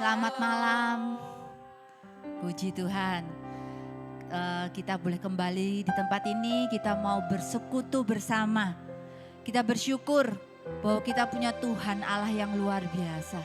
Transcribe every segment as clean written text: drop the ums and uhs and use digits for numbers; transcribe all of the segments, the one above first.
Selamat malam. Puji Tuhan. Kita boleh kembali di tempat ini. Kita mau bersekutu bersama. Kita bersyukur bahwa kita punya Tuhan Allah yang luar biasa.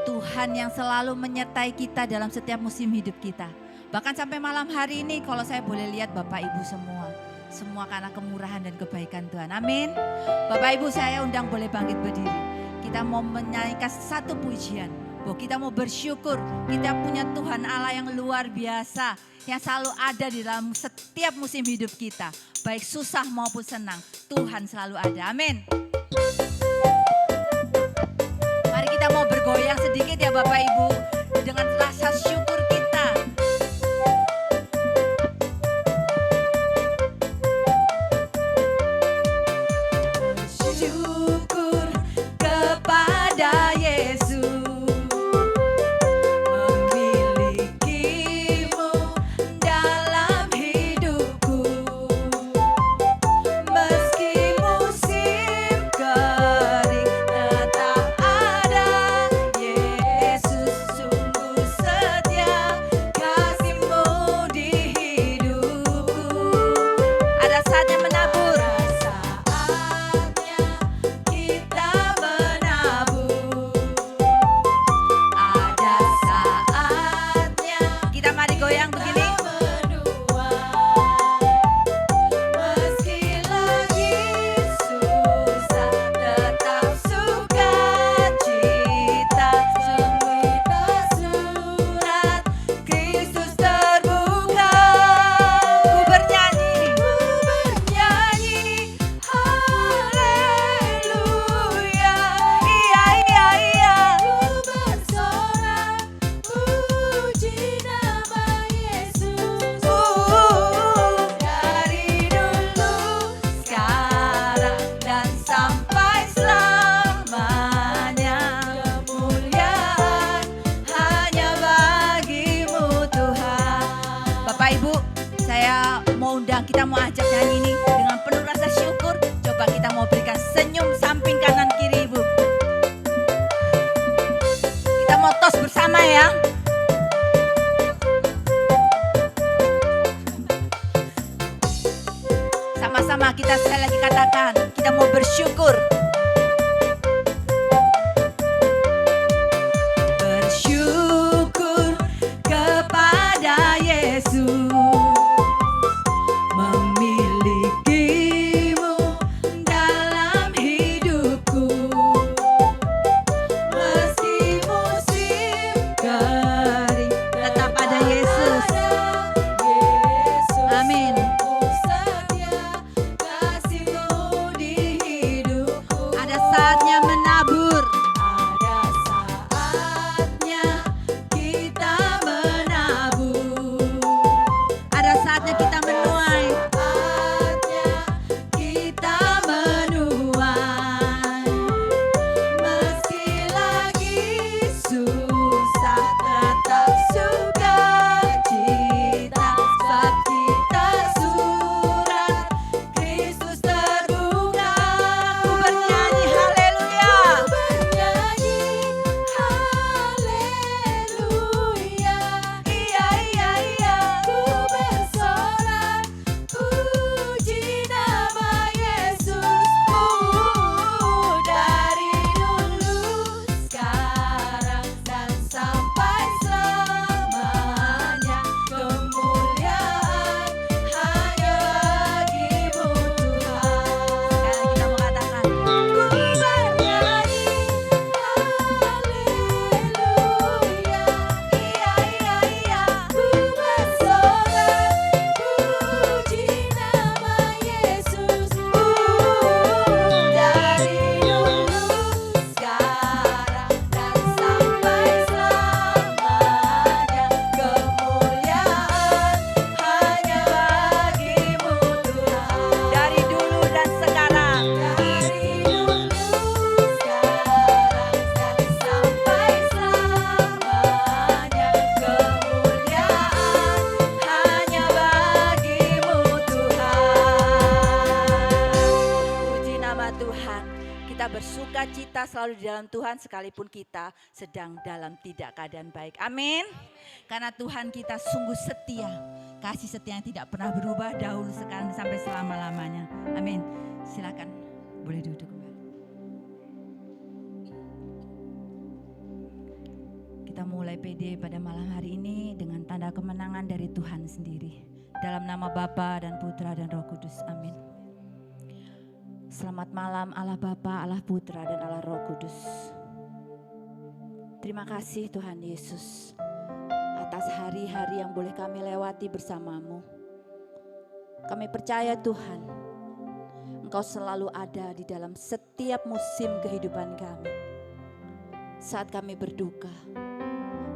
Tuhan yang selalu menyertai kita dalam setiap musim hidup kita. Bahkan sampai malam hari ini kalau saya boleh lihat Bapak Ibu semua. Semua karena kemurahan dan kebaikan Tuhan. Amin. Bapak Ibu saya undang boleh bangkit berdiri. Kita mau menyanyikan satu pujian. Bahwa kita mau bersyukur kita punya Tuhan Allah yang luar biasa. Yang selalu ada di dalam setiap musim hidup kita. Baik susah maupun senang. Tuhan selalu ada. Amin. Mari kita mau bergoyang sedikit ya Bapak Ibu. Dengan rasa syukur kita. Syukur kepada Yesus. Kita mau ajak nyanyi ini dengan penuh rasa syukur. Coba kita mau berikan senyum samping kanan kiri Ibu. Kita mau tos bersama ya. Sama-sama kita sekali lagi katakan, kita mau bersyukur. Bersyukur kepada Yesus. bersukacita selalu di dalam Tuhan sekalipun kita sedang dalam tidak keadaan baik. Amin. Karena Tuhan kita sungguh setia. Kasih setia yang tidak pernah berubah dahulu, sekarang sampai selama-lamanya. Amin. Silakan boleh duduk kembali. Kita mulai PD pada malam hari ini dengan tanda kemenangan dari Tuhan sendiri. Dalam nama Bapa dan Putra dan Roh Kudus. Amin. Selamat malam Allah Bapa, Allah Putra dan Allah Roh Kudus. Terima kasih Tuhan Yesus atas hari-hari yang boleh kami lewati bersamamu. Kami percaya Tuhan, Engkau selalu ada di dalam setiap musim kehidupan kami. Saat kami berduka,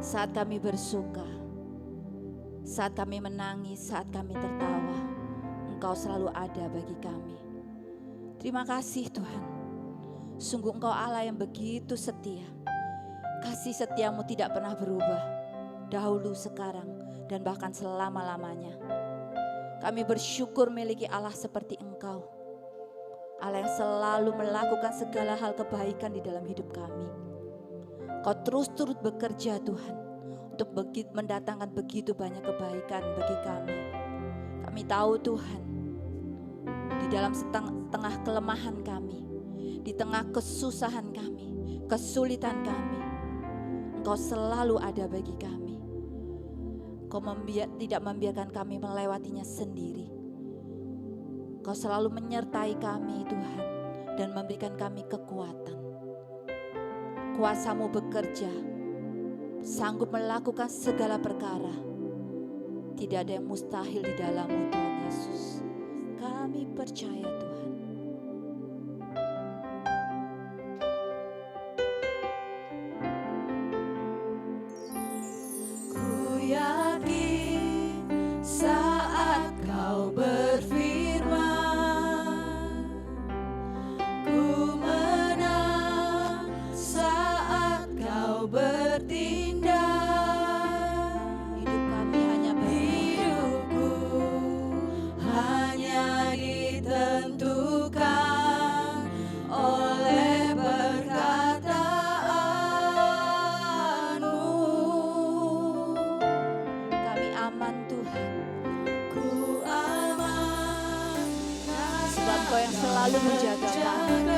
saat kami bersuka, saat kami menangis, saat kami tertawa, Engkau selalu ada bagi kami. Terima kasih Tuhan. Sungguh Engkau Allah yang begitu setia. Kasih setiamu tidak pernah berubah. Dahulu, sekarang, dan bahkan selama-lamanya. Kami bersyukur miliki Allah seperti Engkau. Allah yang selalu melakukan segala hal kebaikan di dalam hidup kami. Kau terus turut bekerja Tuhan, untuk mendatangkan begitu banyak kebaikan bagi kami. Kami tahu Tuhan, di dalam tengah kelemahan kami, di tengah kesusahan kami, kesulitan kami, Engkau selalu ada bagi kami. Kau tidak membiarkan kami melewatinya sendiri. Kau selalu menyertai kami Tuhan, dan memberikan kami kekuatan. Kuasa-Mu bekerja, sanggup melakukan segala perkara. Tidak ada yang mustahil di dalam-Mu Tuhan Yesus. Kami percaya Tuhan. Selalu menjaga kami.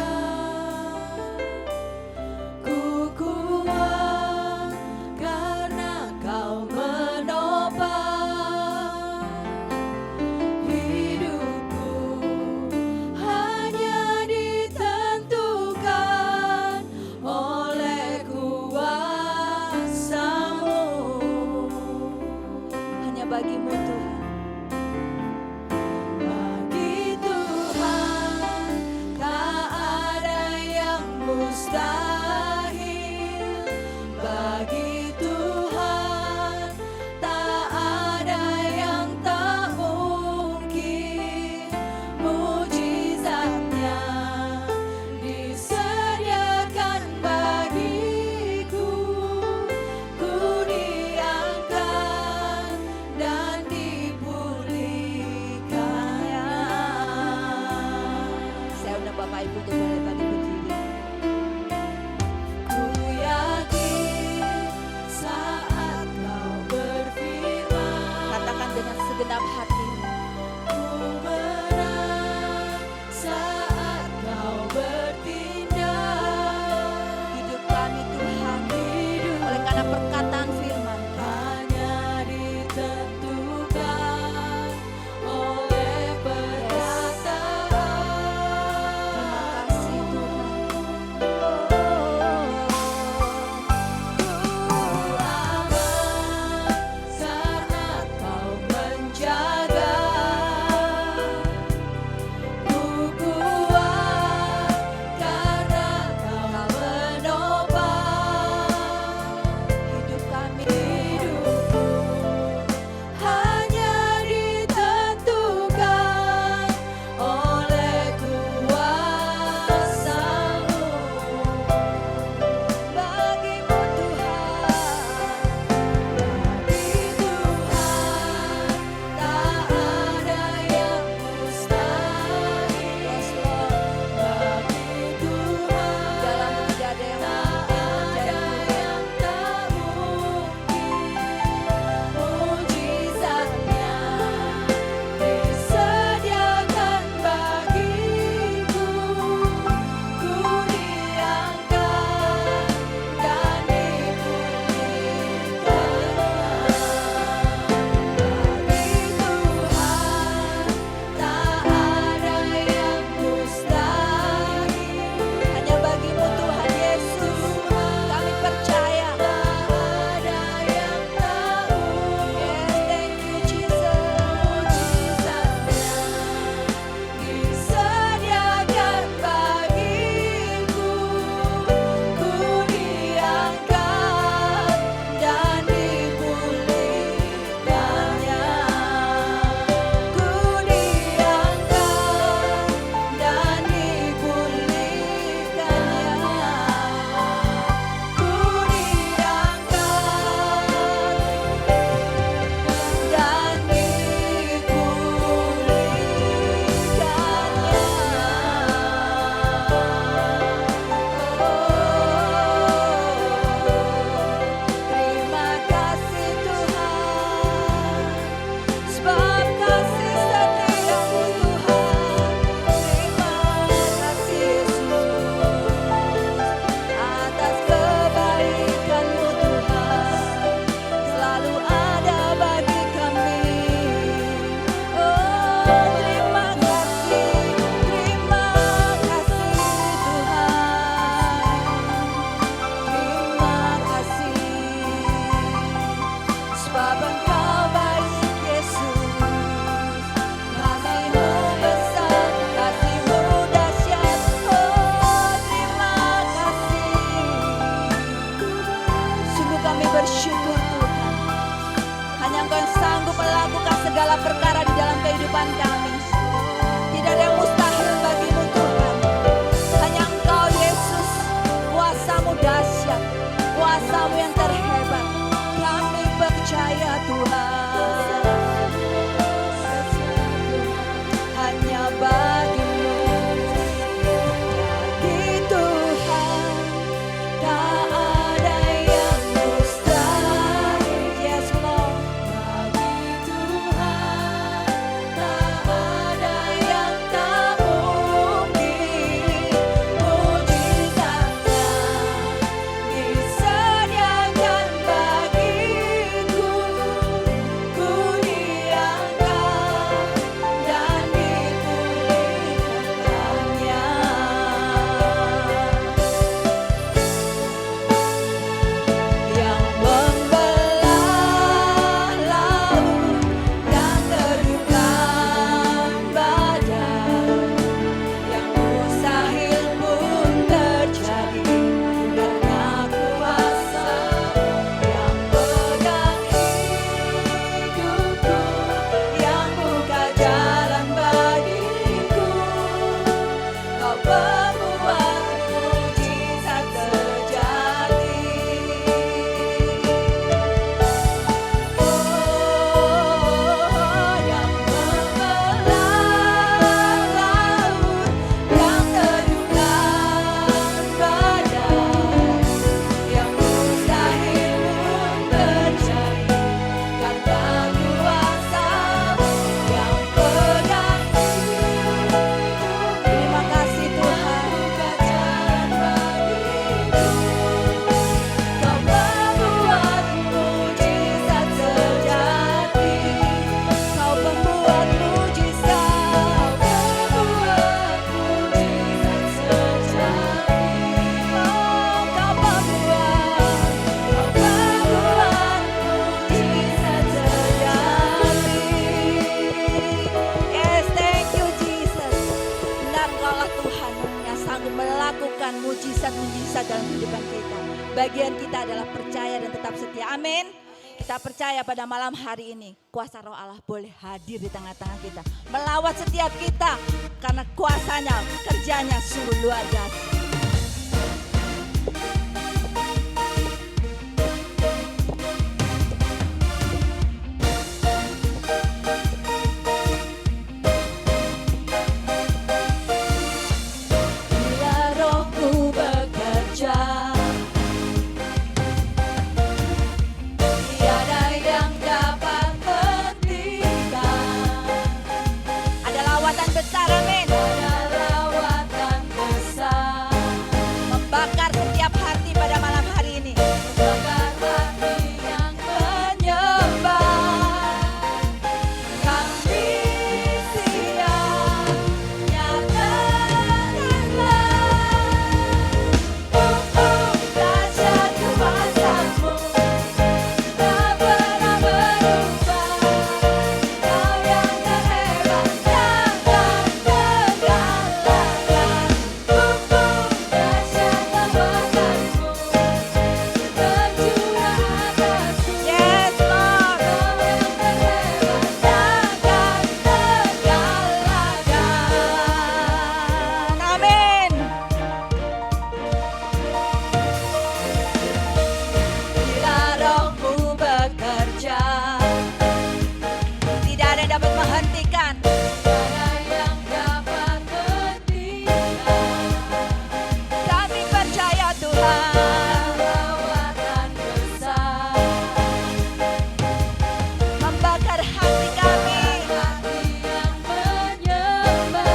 Ku kuat karena Kau menopang hidupku, hanya ditentukan oleh kuasa-Mu. Hanya bagi-Mu Tuhan. Mustahil bagi Tuhan, tak ada yang tak mungkin. Mujizatnya disediakan bagiku, ku diangkat dan dipulihkannya. Saya undang Bapak Ibu untuk boleh bagi berdiri. Dengan segenap hati, ku menang saat Kau bertindak. Hidup kami Tuhan, oleh karena perkataan firman, hanya ditentukan oleh perkataan. Terima kasih segala perkara di dalam kehidupan kami. Tidak ada yang mustahil bagimu Tuhan. Hanya Engkau Yesus, kuasa-Mu dahsyat, kuasa-Mu yang terhebat. Kami percaya Tuhan, hanya bagimu, bagi Tuhan tak ada yang mustahil. Yes Lord, bagi Tuhan tak ada yang tak mungkin. Mujizatnya disediakan bagiku, ku diangkat dan dipulihkannya. Yang membelah laut dan teduhkan badai, yang mustahil pun terjadi karena kuasa-Mu. Yang pegang hidupku, yang buka jalan bagiku, Kau pembuat mujizat terjadi. Oh, yang membelah laut, yang teduhkan badai, yang mustahil pun terjadi karena kuasa-Mu. Yang pegang hidupku, terima kasih Tuhan, buka jalan bagiku, Kau membuat mujizat terjadi. Kau pembuat mujizat, membuat mujizat terjadi. Oh, Kau membuat mujizat terjadi. Yes, thank you Jesus. Benar Engkaulah Tuhan yang sanggup melakukan mujizat-mujizat dalam kehidupan kita. Bagian kita adalah percaya dan tetap setia. Amin. Kita percaya pada malam hari ini kuasa Roh Allah boleh hadir di tengah-tengah kita, melawat setiap kita karena kuasanya, kerjanya sungguh luar biasa. Bila Roh-Mu bekerja, tiada yang dapat hentikan. Ada lawatan besar, amin. Ada lawatan besar membakar setiap hati pada malam hari ini. Membakar hati yang menyembah. Kami siap, nyatakanlah dahsyat kuasa-Mu, tak pernah berubah. Kau yang terhebat, jangan tergalakkan. Dahsyat kuasa-Mu, berjuang atasku. Yes Lord, Kau yang terhebat, jangan tergalakkan. Amin. Bila Roh-Mu bekerja, tidak ada yang dapat menghentikan. Tiada yang dapat menghentikan. Kami percaya Tuhan, lawatan besar membakar hati kami. Hati yang menyembah.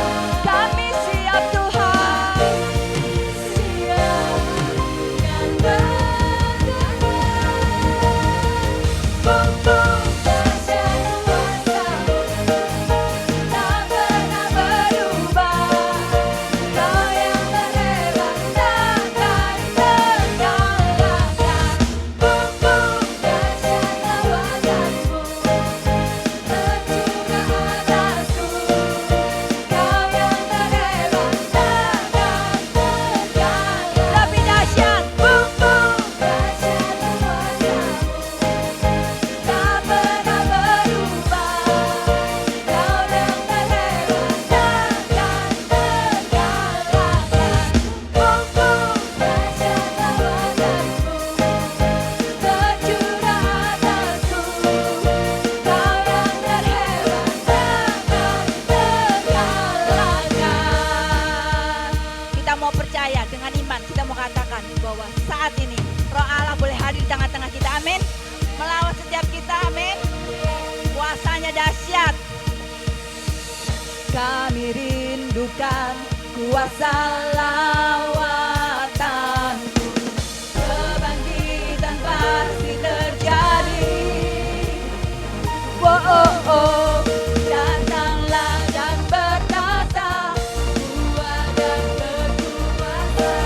Kami siap Tuhan, siap dan bergerak. Dahsyat kuasa-Mu, kami rindukan kuasa lawatanmu. Kebangkitan pasti terjadi. Oh, oh, oh. Datanglah dan bertata kuat dan berkuasa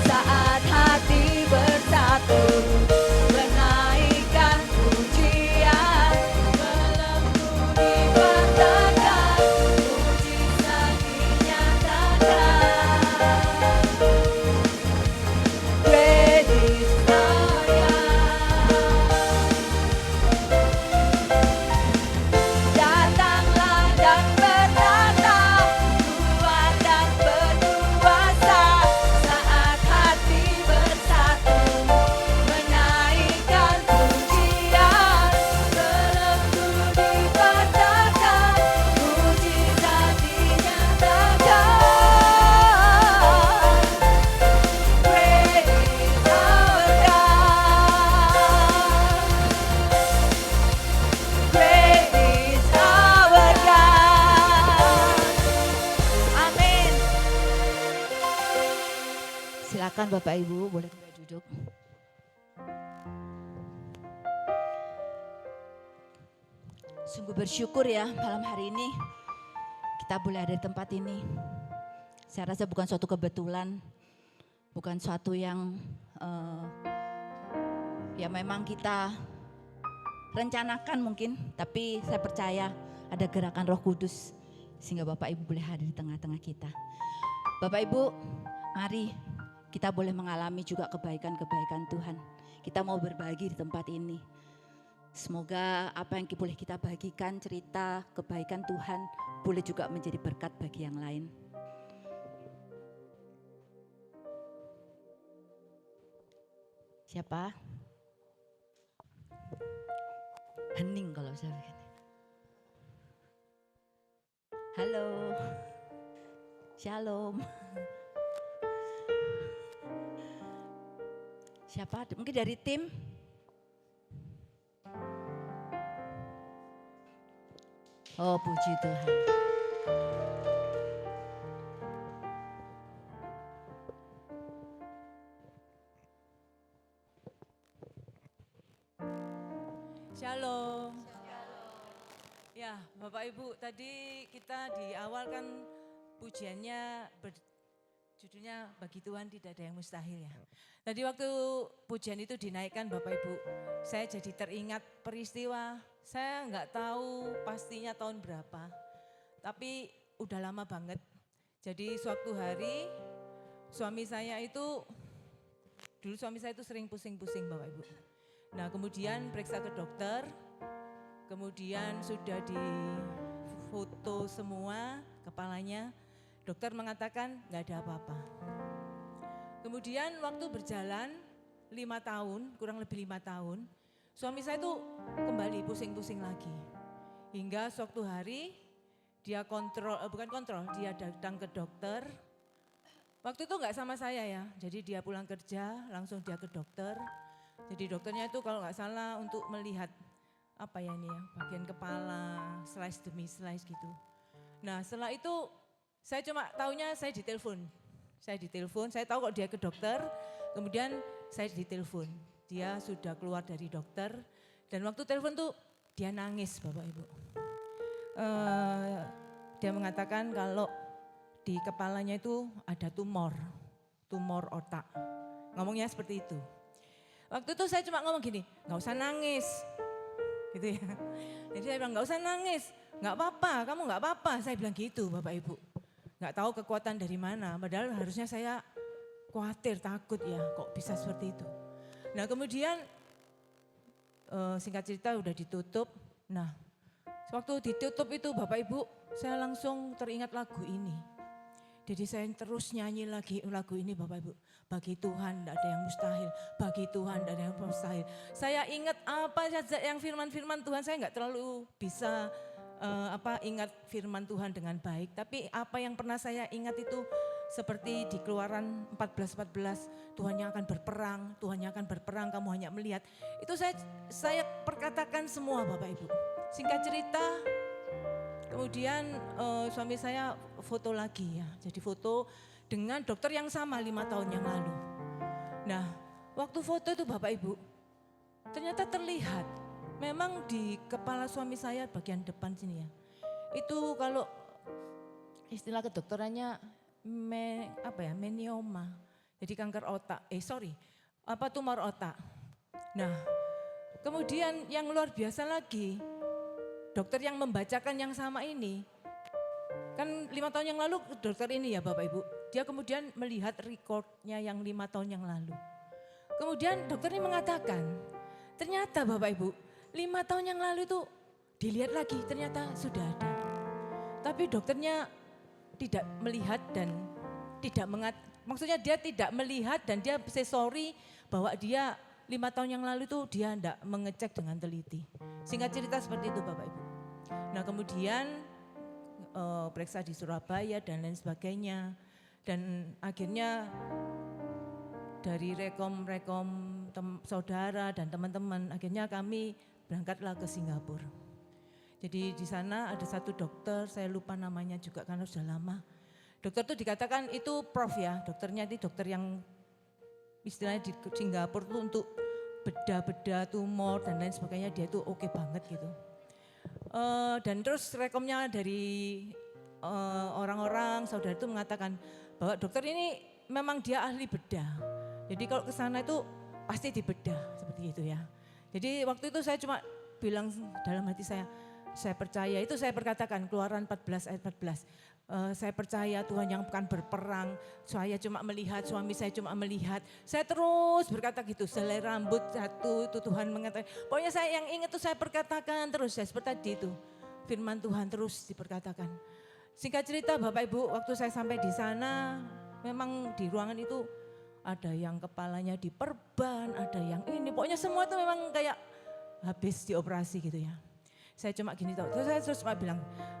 saat hati bersatu menaikkan pujian belenggu dibentangkan mujizat dinyatakan. Great is our God. Datanglah dan bertata kuat dan berkuasa saat hati bersatu menaikkan pujian belenggu dibentangkan mujizat dinyatakan. Great is our God. Great is our God. Amin. Silakan Bapak Ibu boleh kembali duduk. Sungguh bersyukur ya malam hari ini kita boleh ada di tempat ini. Saya rasa bukan suatu kebetulan, bukan suatu yang ya memang kita rencanakan mungkin, tapi saya percaya ada gerakan Roh Kudus sehingga Bapak Ibu boleh hadir di tengah-tengah kita. Bapak Ibu, mari kita boleh mengalami juga kebaikan-kebaikan Tuhan. Kita mau berbagi di tempat ini. Semoga apa yang boleh kita bagikan, cerita kebaikan Tuhan boleh juga menjadi berkat bagi yang lain. Siapa? Hening kalau saya begini. Halo. Shalom. Siapa? Mungkin dari tim? Oh, puji Tuhan. Shalom. Ya, Bapak Ibu, tadi kita di awal kan pujiannya judulnya bagi Tuhan tidak ada yang mustahil ya. Tadi waktu pujian itu dinaikkan Bapak Ibu, saya jadi teringat peristiwa, saya nggak tahu pastinya tahun berapa, tapi udah lama banget. Jadi suatu hari suami saya itu sering pusing-pusing Bapak Ibu. Nah kemudian periksa ke dokter, kemudian sudah difoto semua kepalanya, dokter mengatakan nggak ada apa-apa. Kemudian waktu berjalan 5 tahun, kurang lebih 5 tahun, suami saya itu kembali pusing-pusing lagi. Hingga suatu hari dia dia datang ke dokter. Waktu itu nggak sama saya ya, jadi dia pulang kerja langsung dia ke dokter. Jadi dokternya itu kalau nggak salah untuk melihat apa ya ini ya, bagian kepala, slice demi slice gitu. Nah setelah itu saya cuma taunya saya ditelepon. Saya tahu kok dia ke dokter, kemudian saya ditelepon. Dia sudah keluar dari dokter dan waktu telepon tuh dia nangis Bapak Ibu. Dia mengatakan kalau di kepalanya itu ada tumor otak. Ngomongnya seperti itu. Waktu itu saya cuma ngomong gini, nggak usah nangis, gitu ya. Jadi saya bilang nggak usah nangis, nggak apa-apa, kamu nggak apa-apa. Saya bilang gitu Bapak Ibu. Nggak tahu kekuatan dari mana, padahal harusnya saya khawatir, takut ya, kok bisa seperti itu. Nah kemudian singkat cerita udah ditutup. Nah waktu ditutup itu Bapak Ibu, saya langsung teringat lagu ini. Jadi saya terus nyanyi lagi lagu ini Bapak Ibu. Bagi Tuhan tidak ada yang mustahil, bagi Tuhan tidak ada yang mustahil. Saya ingat apa saja yang firman-firman Tuhan, saya nggak terlalu bisa ingat firman Tuhan dengan baik. Tapi apa yang pernah saya ingat itu seperti di Keluaran 14:14, Tuhan yang akan berperang, kamu hanya melihat. Itu saya perkatakan semua Bapak Ibu. Singkat cerita, Kemudian suami saya foto lagi ya, jadi foto dengan dokter yang sama 5 tahun yang lalu. Nah, waktu foto itu Bapak Ibu, ternyata terlihat memang di kepala suami saya bagian depan sini ya. Itu kalau istilah kedokterannya menioma. Jadi kanker otak, tumor otak. Nah, kemudian yang luar biasa lagi, dokter yang membacakan yang sama ini, kan 5 tahun yang lalu dokter ini ya Bapak Ibu, dia kemudian melihat rekodnya yang 5 tahun yang lalu. Kemudian dokter ini mengatakan, ternyata Bapak Ibu, 5 tahun yang lalu itu dilihat lagi ternyata sudah ada. Tapi dokternya tidak melihat dan maksudnya dia tidak melihat dan dia say sorry bahwa dia 5 tahun yang lalu itu dia tidak mengecek dengan teliti. Singkat cerita seperti itu Bapak Ibu. Nah kemudian periksa di Surabaya dan lain sebagainya. Dan akhirnya dari rekom saudara dan teman-teman, akhirnya kami berangkatlah ke Singapura. Jadi di sana ada satu dokter, saya lupa namanya juga karena sudah lama. Dokter itu dikatakan itu prof ya, dokternya itu dokter yang istilahnya di Singapura itu untuk beda-beda tumor dan lain sebagainya, dia itu oke banget gitu. Dan terus rekomnya dari orang-orang saudara itu mengatakan bahwa dokter ini memang dia ahli bedah. Jadi kalau ke sana itu pasti dibedah seperti itu ya. Jadi waktu itu saya cuma bilang dalam hati saya percaya, itu saya perkatakan Keluaran 14 ayat 14. Saya percaya Tuhan yang akan berperang, saya cuma melihat, suami saya cuma melihat. Saya terus berkata gitu, selai rambut satu itu Tuhan mengatakan. Pokoknya saya yang ingat itu saya perkatakan terus, ya seperti tadi itu. Firman Tuhan terus diperkatakan. Singkat cerita Bapak Ibu, waktu saya sampai di sana, memang di ruangan itu ada yang kepalanya diperban, ada yang ini. Pokoknya semua itu memang kayak habis dioperasi gitu ya. Saya cuma gini tahu, terus saya cuma bilang,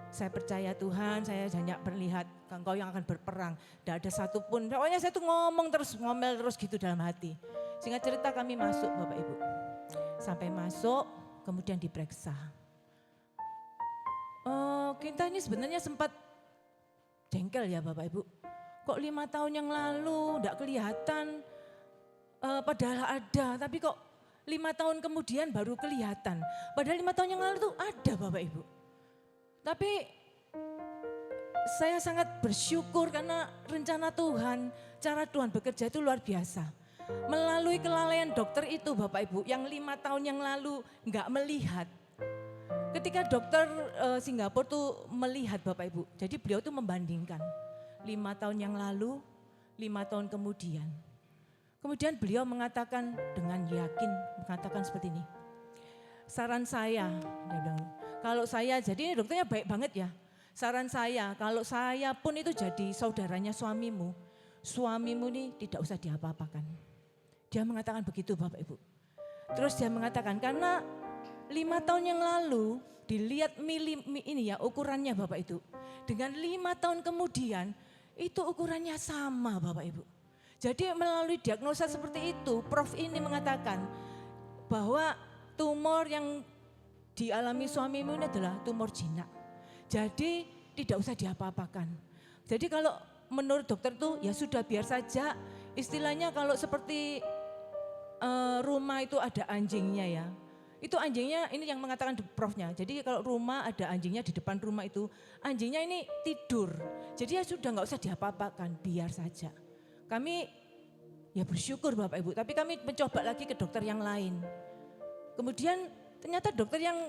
saya percaya Tuhan, saya hanya melihat Engkau yang akan berperang. Tidak ada satupun, pokoknya saya tuh ngomel terus gitu dalam hati. Singkat cerita kami masuk Bapak Ibu. Sampai masuk, kemudian diperiksa. Kita ini sebenarnya sempat jengkel ya Bapak Ibu. Kok 5 tahun yang lalu tidak kelihatan, padahal ada, tapi kok 5 tahun kemudian baru kelihatan. Padahal 5 tahun yang lalu itu ada Bapak Ibu. Tapi saya sangat bersyukur karena rencana Tuhan, cara Tuhan bekerja itu luar biasa. Melalui kelalaian dokter itu Bapak Ibu yang 5 tahun yang lalu enggak melihat. Ketika dokter Singapura tuh melihat Bapak Ibu, jadi beliau tuh membandingkan 5 tahun yang lalu, 5 tahun kemudian. Kemudian beliau mengatakan dengan yakin, mengatakan seperti ini. Saran saya, dia bilang, kalau saya, jadi ini dokternya baik banget ya. Saran saya, kalau saya pun itu jadi saudaranya suamimu ini tidak usah diapa-apakan. Dia mengatakan begitu Bapak Ibu. Terus dia mengatakan karena 5 tahun yang lalu dilihat ini ya ukurannya Bapak itu. Dengan 5 tahun kemudian itu ukurannya sama Bapak Ibu. Jadi melalui diagnosa seperti itu, Prof ini mengatakan bahwa tumor yang dialami suamimu ini adalah tumor jinak. Jadi tidak usah diapa-apakan. Jadi kalau menurut dokter itu ya sudah biar saja, istilahnya kalau seperti rumah itu ada anjingnya ya. Itu anjingnya ini yang mengatakan profnya. Jadi kalau rumah ada anjingnya di depan rumah itu, anjingnya ini tidur. Jadi ya sudah nggak usah diapa-apakan, biar saja. Kami ya bersyukur Bapak Ibu, tapi kami mencoba lagi ke dokter yang lain. Kemudian ternyata dokter yang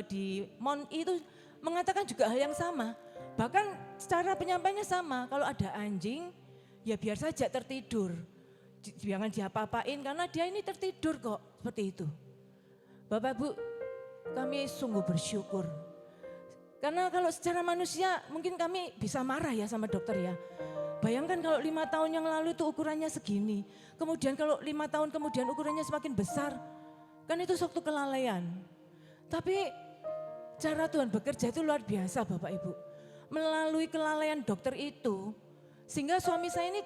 di Mon itu mengatakan juga hal yang sama. Bahkan cara penyampaiannya sama, kalau ada anjing ya biar saja tertidur. Jangan diapa-apain karena dia ini tertidur kok, seperti itu. Bapak Ibu, kami sungguh bersyukur. Karena kalau secara manusia mungkin kami bisa marah ya sama dokter ya. Bayangkan kalau 5 tahun yang lalu itu ukurannya segini. Kemudian kalau 5 tahun kemudian ukurannya semakin besar. Kan itu suatu kelalaian. Tapi cara Tuhan bekerja itu luar biasa Bapak Ibu. Melalui kelalaian dokter itu. Sehingga suami saya ini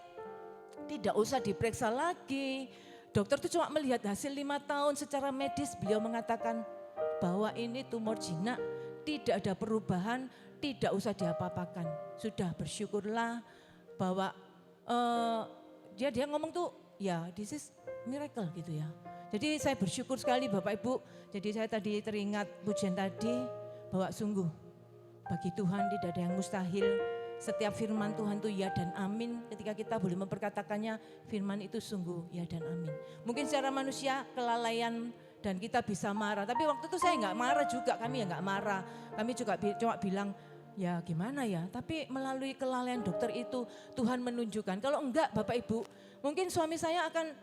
tidak usah diperiksa lagi. Dokter itu cuma melihat hasil 5 tahun secara medis. Beliau mengatakan bahwa ini tumor jinak tidak ada perubahan, tidak usah diapa-apakan. Sudah bersyukurlah bahwa dia ngomong tuh ya this is miracle gitu ya. Jadi saya bersyukur sekali Bapak Ibu. Jadi saya tadi teringat pujian tadi bahwa sungguh bagi Tuhan tidak ada yang mustahil. Setiap firman Tuhan itu ya dan amin. Ketika kita boleh memperkatakannya, firman itu sungguh ya dan amin. Mungkin secara manusia kelalaian dan kita bisa marah. Tapi waktu itu saya nggak marah juga, kami ya nggak marah. Kami juga cuma bilang ya gimana ya. Tapi melalui kelalaian dokter itu Tuhan menunjukkan. Kalau enggak Bapak Ibu, mungkin suami saya akan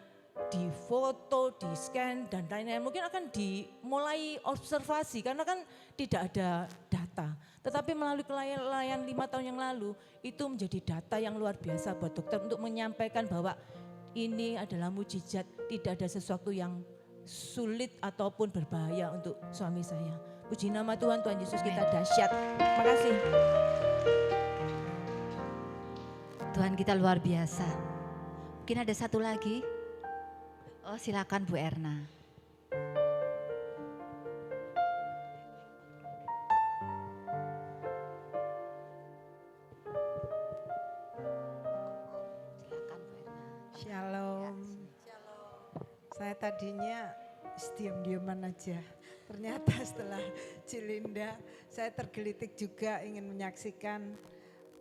difoto, di scan dan lain-lain. Mungkin akan dimulai observasi karena kan tidak ada data. Tetapi melalui kelalaian 5 tahun yang lalu itu menjadi data yang luar biasa buat dokter untuk menyampaikan bahwa ini adalah mujizat, tidak ada sesuatu yang sulit ataupun berbahaya untuk suami saya. Puji nama Tuhan, Tuhan Yesus kita dahsyat. Terima kasih. Tuhan kita luar biasa. Mungkin ada satu lagi. Oh silakan Bu Erna. Shalom. Saya tadinya diam-diaman aja. Ternyata setelah Cilinda saya tergelitik juga ingin menyaksikan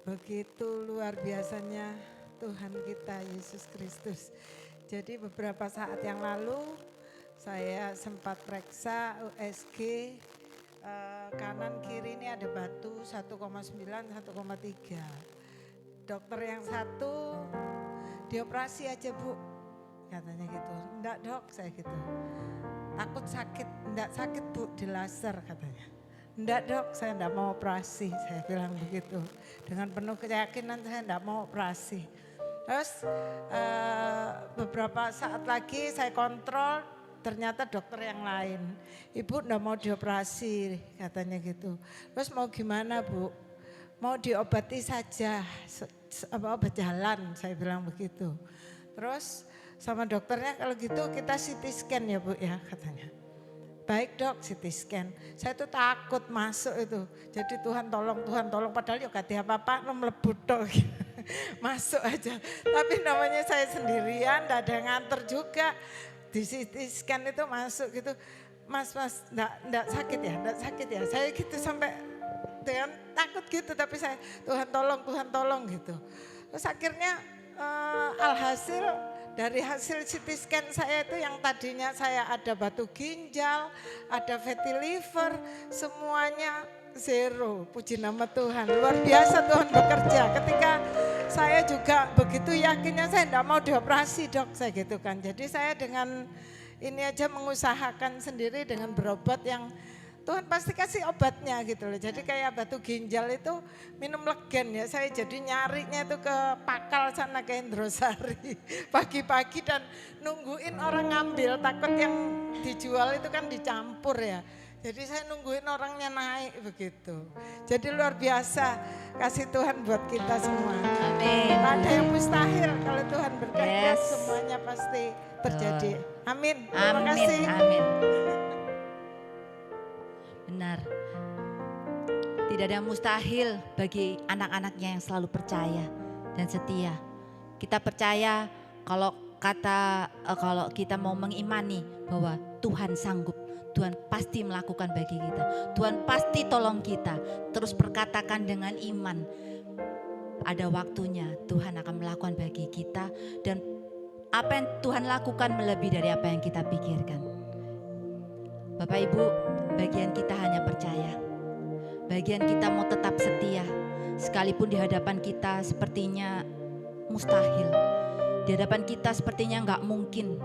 begitu luar biasanya Tuhan kita Yesus Kristus. Jadi beberapa saat yang lalu saya sempat periksa USG kanan kiri ini ada batu 1,9, 1,3. Dokter yang satu dioperasi aja Bu, katanya gitu. Enggak dok, saya gitu. Takut sakit, enggak sakit Bu, di laser katanya. Enggak dok, saya enggak mau operasi, saya bilang begitu. Dengan penuh keyakinan saya enggak mau operasi. Terus beberapa saat lagi saya kontrol, ternyata dokter yang lain. Ibu enggak mau dioperasi katanya gitu. Terus mau gimana Bu? Mau diobati saja, obat jalan saya bilang begitu. Terus sama dokternya kalau gitu kita CT scan ya Bu ya katanya. Baik dok CT scan, saya tuh takut masuk itu. Jadi Tuhan tolong padahal ya gak ada apa-apa melebut dok. Masuk aja, tapi namanya saya sendirian, gak ada yang nganter juga. Di CT scan itu masuk gitu, mas enggak sakit ya, saya gitu sampai dengan takut gitu, tapi saya Tuhan tolong gitu. Terus akhirnya alhasil dari hasil CT scan saya itu yang tadinya saya ada batu ginjal, ada fatty liver, semuanya zero. Puji nama Tuhan, luar biasa Tuhan bekerja. Ketika saya juga begitu yakinnya saya enggak mau dioperasi dok, saya gitu kan. Jadi saya dengan ini aja mengusahakan sendiri dengan berobat yang Tuhan pasti kasih obatnya gitu loh. Jadi kayak batu ginjal itu minum legen ya. Saya jadi nyarinya itu ke Pakal sana ke Indrosari. Pagi-pagi dan nungguin orang ngambil. Takut yang dijual itu kan dicampur ya. Jadi saya nungguin orangnya naik begitu. Jadi luar biasa kasih Tuhan buat kita semua. Amin. Tak ada yang mustahil kalau Tuhan berkehendak Yes. semuanya pasti terjadi. Amin. Terima kasih. Amin. Benar. Tidak ada yang mustahil bagi anak-anaknya yang selalu percaya dan setia. Kita percaya kalau kita mau mengimani bahwa Tuhan sanggup. Tuhan pasti melakukan bagi kita. Tuhan pasti tolong kita. Terus perkatakan dengan iman. Ada waktunya Tuhan akan melakukan bagi kita. Dan apa yang Tuhan lakukan melebihi dari apa yang kita pikirkan. Bapak Ibu, bagian kita hanya percaya. Bagian kita mau tetap setia. Sekalipun di hadapan kita sepertinya mustahil. Di hadapan kita sepertinya enggak mungkin.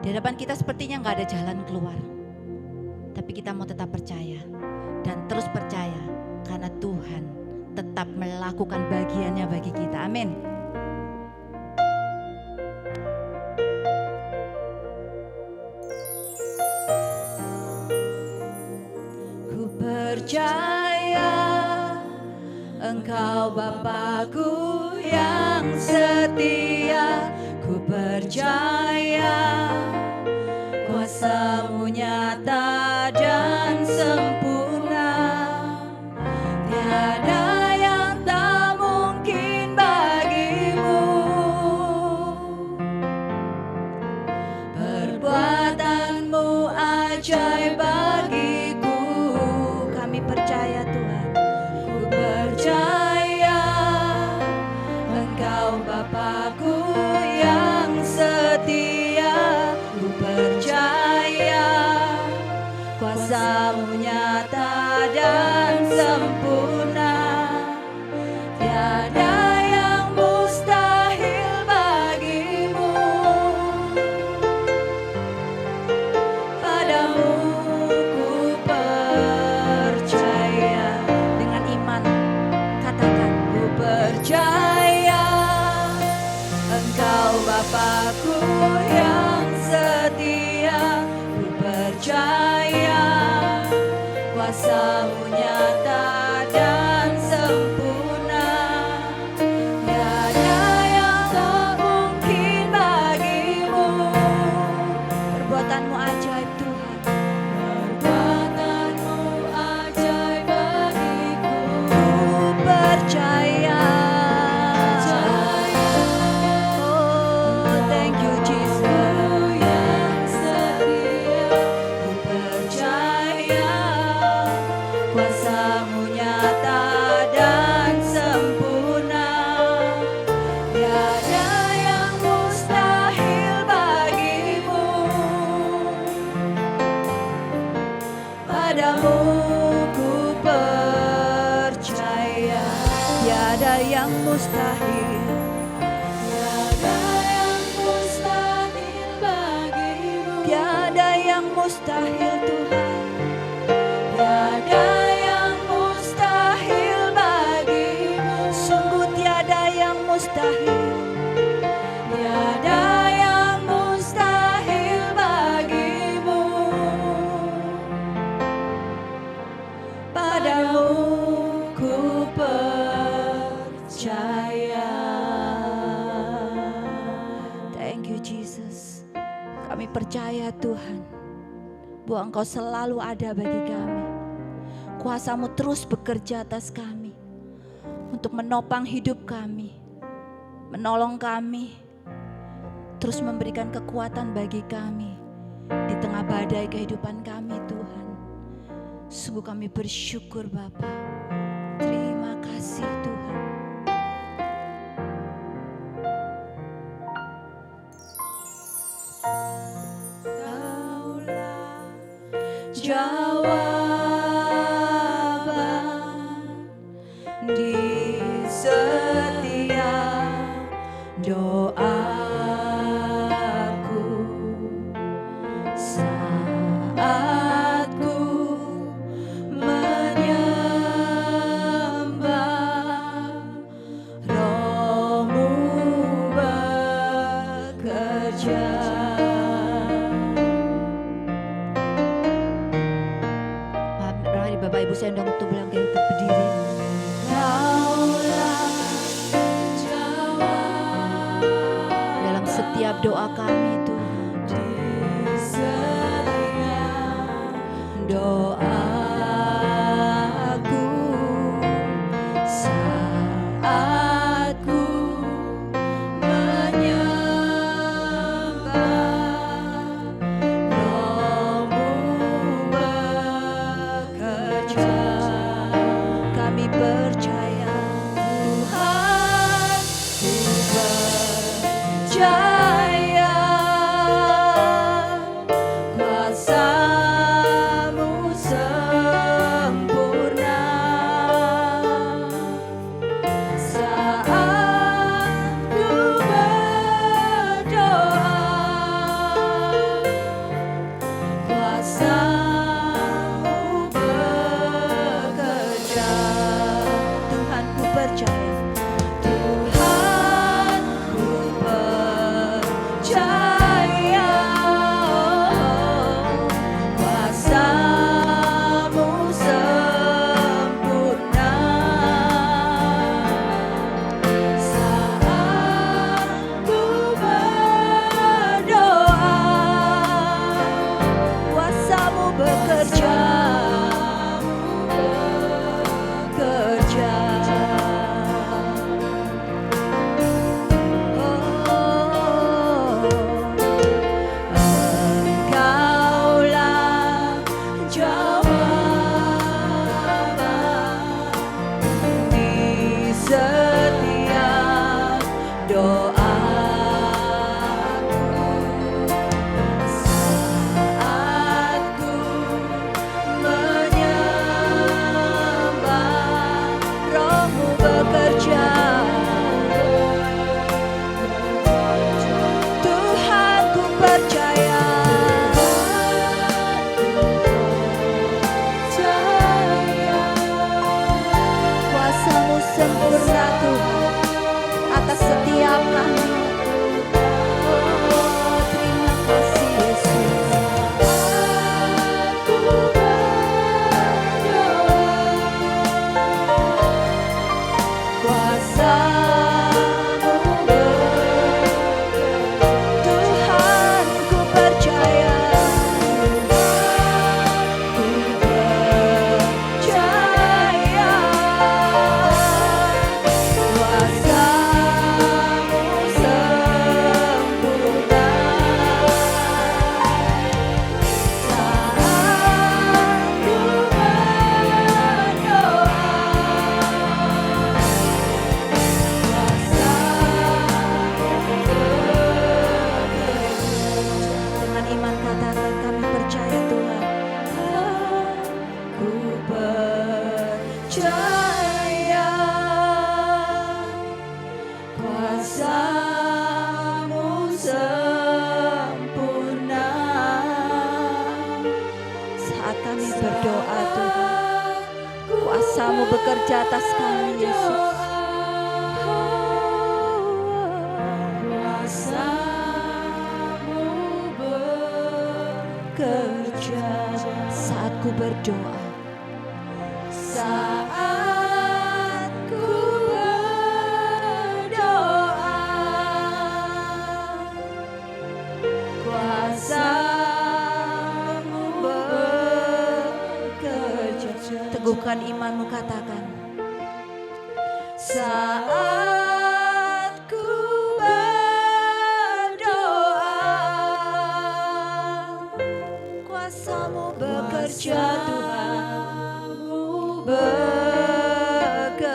Di hadapan kita sepertinya nggak ada jalan keluar. Tapi kita mau tetap percaya dan terus percaya karena Tuhan tetap melakukan bagiannya bagi kita. Amin. Ku percaya Engkau Bapakku yang setia. Ku percaya kuasa-Mu nyata dan sempurna. tiada yang tak mungkin bagimu. Perbuatanmu ajaib bagiku. Kami percaya Tuhan. Ku percaya Engkau Bapakku yang setia. Ku percaya kuasa-Mu nyata dan sempurna. Tiada yang mustahil bagimu. Padamu ku percaya. Dengan iman katakan, ku percaya Engkau Bapakku yang setia. Ku percaya kuasa-Mu nyata dan sempurna. Tiada yang tak mungkin bagimu. Perbuatanmu ajaib Tuhan. Perbuatanmu ajaib bagiku. Ku percaya. Oh, thank you Jesus. Yang setia. Ku percaya kuasa-Mu nyata dan sempurna. Tiada yang mustahil bagimu. Padamu ku percaya. Tiada yang mustahil. Tiada yang mustahil bagimu. Tiada yang mustahil Tuhan. Tiada yang mustahil bagimu. Sungguh tiada yang mustahil. Tiada yang mustahil bagimu. Padamu ku percaya. Thank you Jesus. Kami percaya Tuhan bahwa Engkau selalu ada bagi kami. Kuasa-Mu terus bekerja atas kami untuk menopang hidup kami, menolong kami, terus memberikan kekuatan bagi kami di tengah badai kehidupan kami Tuhan. Sungguh kami bersyukur Bapa. Terima kasih Tuhan. Kaulah jawaban di setiap doaku. Saat ku menyembah, Roh-Mu bekerja. Mari Bapak Ibu saya undang untuk bangkit berdiri. Kaulah jawab dalam setiap doa kami Tuhan. Di setiap doaku. Saat ku menyembah, Roh-Mu bekerja. Kami percaya Tuhan, ku percaya kuasa-Mu sempurna. Saat ku berdoa, kuasa-Mu bekerja. setiap doaku. Saat ku menyembah, Roh-Mu bekerja. Tuhan, ku percaya. Kuasa-Mu sempurna Tuhan atas setiap kami. Oh, terima kasih Yesus. Kuasa-Mu Tuhan, ku percaya. Ku percaya. Kuasa-Mu sempurna. Saat ku berdoa, dengan iman katakan, kami percaya Tuhan. Ku percaya. Kuasa-Mu sempurna. Saat kami berdoa Tuhan, kuasa-Mu bekerja atas kami Yesus. Kuasa-Mu bekerja saat ku berdoa. Saat ku berdoa, kuasa-Mu bekerja. Teguhkan imanmu, katakan. Saat ku berdoa, kuasa-Mu bekerja Tuhan, bekerja.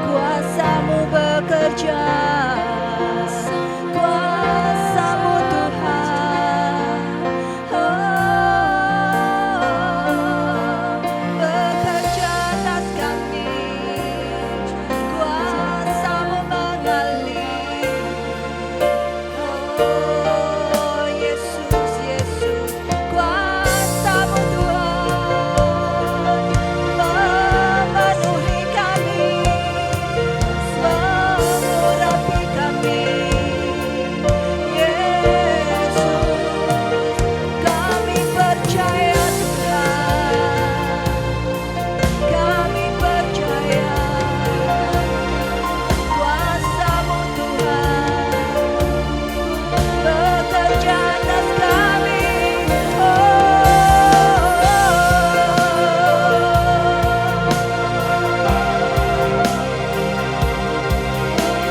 Kuasa-Mu bekerja. Kuasa-Mu Tuhan, bekerja atas kami. Kuasa-Mu mengalir. Oh Yesus, Yesus, kuasa-Mu Tuhan memenuhi kami, mengurapi kami. Yesus, kami percaya Tuhan, kami percaya. Kuasa-Mu Tuhan bekerja atas kami.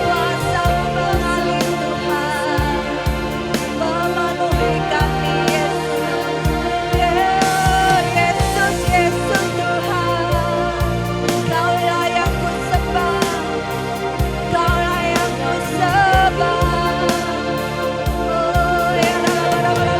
Kuasa-Mu mengalir Tuhan, memenuhi kami Yesus. Yesus, Yesus Tuhan, Kaulah yang ku sembah, Kaulah yang ku sembah. Oh, ya la la la la la la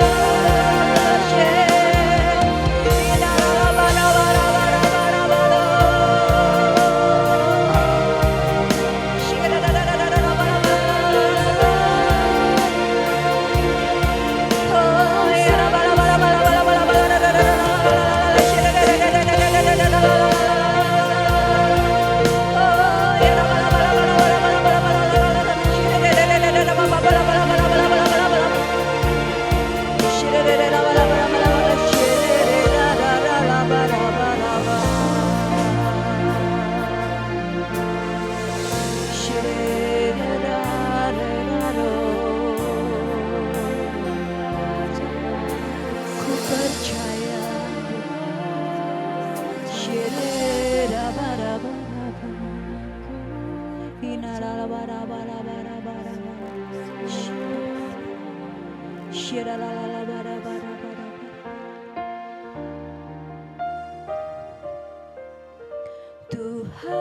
Ku percaya. Shira la la la bara bara bara. ku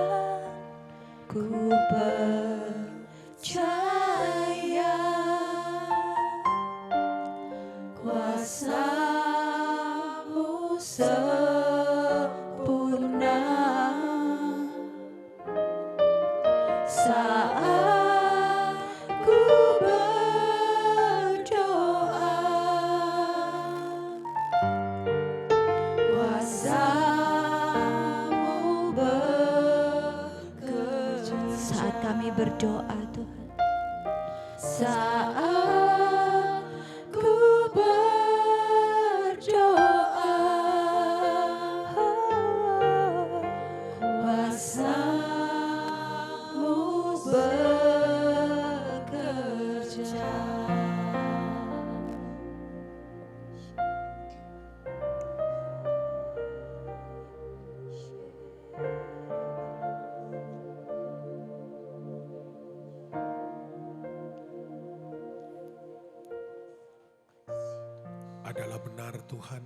percaya kuasa-Mu sempurna saat ku berdoa. Kuasa-Mu bekerja. Saat kami berdoa Tuhan, saat ku berdoa, kuasa-Mu bekerja. Adalah benar Tuhan,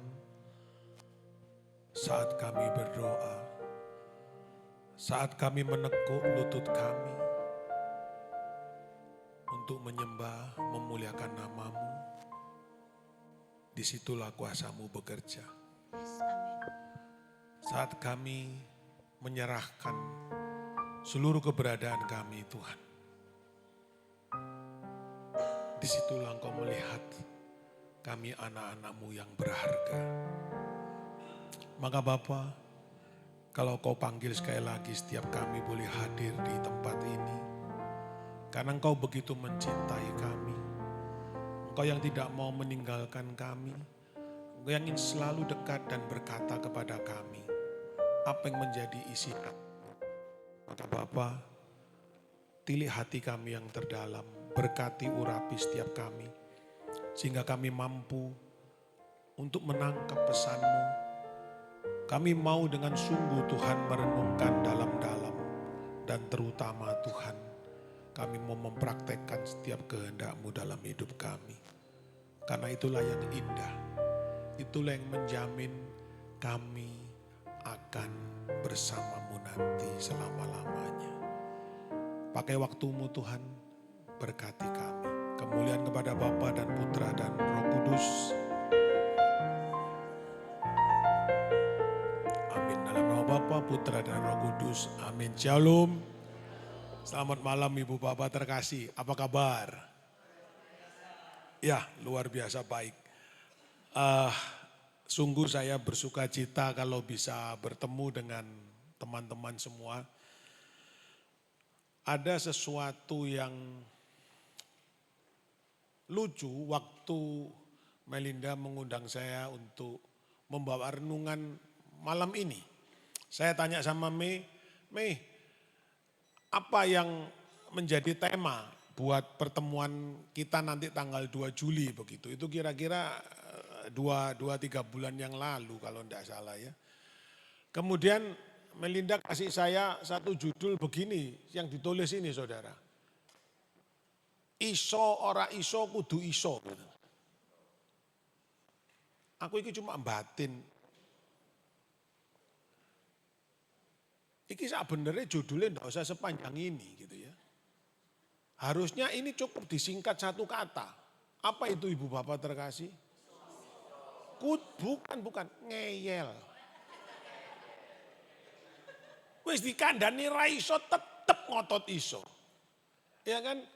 saat kami berdoa, saat kami menekuk lutut kami untuk menyembah, memuliakan nama-Mu, disitulah kuasa-Mu bekerja. Saat kami menyerahkan seluruh keberadaan kami Tuhan, disitulah Engkau melihat kami anak-anak-Mu yang berharga. Maka Bapa, kalau Kau panggil sekali lagi setiap kami boleh hadir di tempat ini. Karena Engkau begitu mencintai kami. Engkau yang tidak mau meninggalkan kami. Engkau yang ingin selalu dekat dan berkata kepada kami apa yang menjadi isi hati. Maka Bapa, tilik hati kami yang terdalam, berkati urapi setiap kami. Sehingga kami mampu untuk menangkap pesan-Mu. Kami mau dengan sungguh Tuhan merenungkan dalam-dalam. Dan terutama Tuhan, kami mau mempraktekkan setiap kehendak-Mu dalam hidup kami. Karena itulah yang indah. Itulah yang menjamin kami akan bersama-Mu nanti selama-lamanya. Pakai waktu-Mu Tuhan, berkati kami. Kemuliaan kepada Bapa dan Putra dan Roh Kudus. Amin. Dalam nama Bapa, Putra dan Roh Kudus. Amin. Shalom. Selamat malam Ibu Bapak terkasih. Apa kabar? Ya, luar biasa baik. Sungguh saya bersuka cita kalau bisa bertemu dengan teman-teman semua. Ada sesuatu yang lucu waktu Melinda mengundang saya untuk membawa renungan malam ini. Saya tanya sama Mei, apa yang menjadi tema buat pertemuan kita nanti tanggal 2 Juli begitu. Itu kira-kira 2-3 bulan yang lalu kalau tidak salah ya. Kemudian Melinda kasih saya satu judul begini yang ditulis ini saudara. Iso ora iso kudu iso. Aku ini cuma batin. Iki sebenarnya judulnya tidak usah sepanjang ini gitu ya. Harusnya ini cukup disingkat satu kata. Apa itu Ibu Bapak terkasih? Bukan, ngeyel. Wis dikandani ra iso tetep ngotot iso. Ya kan?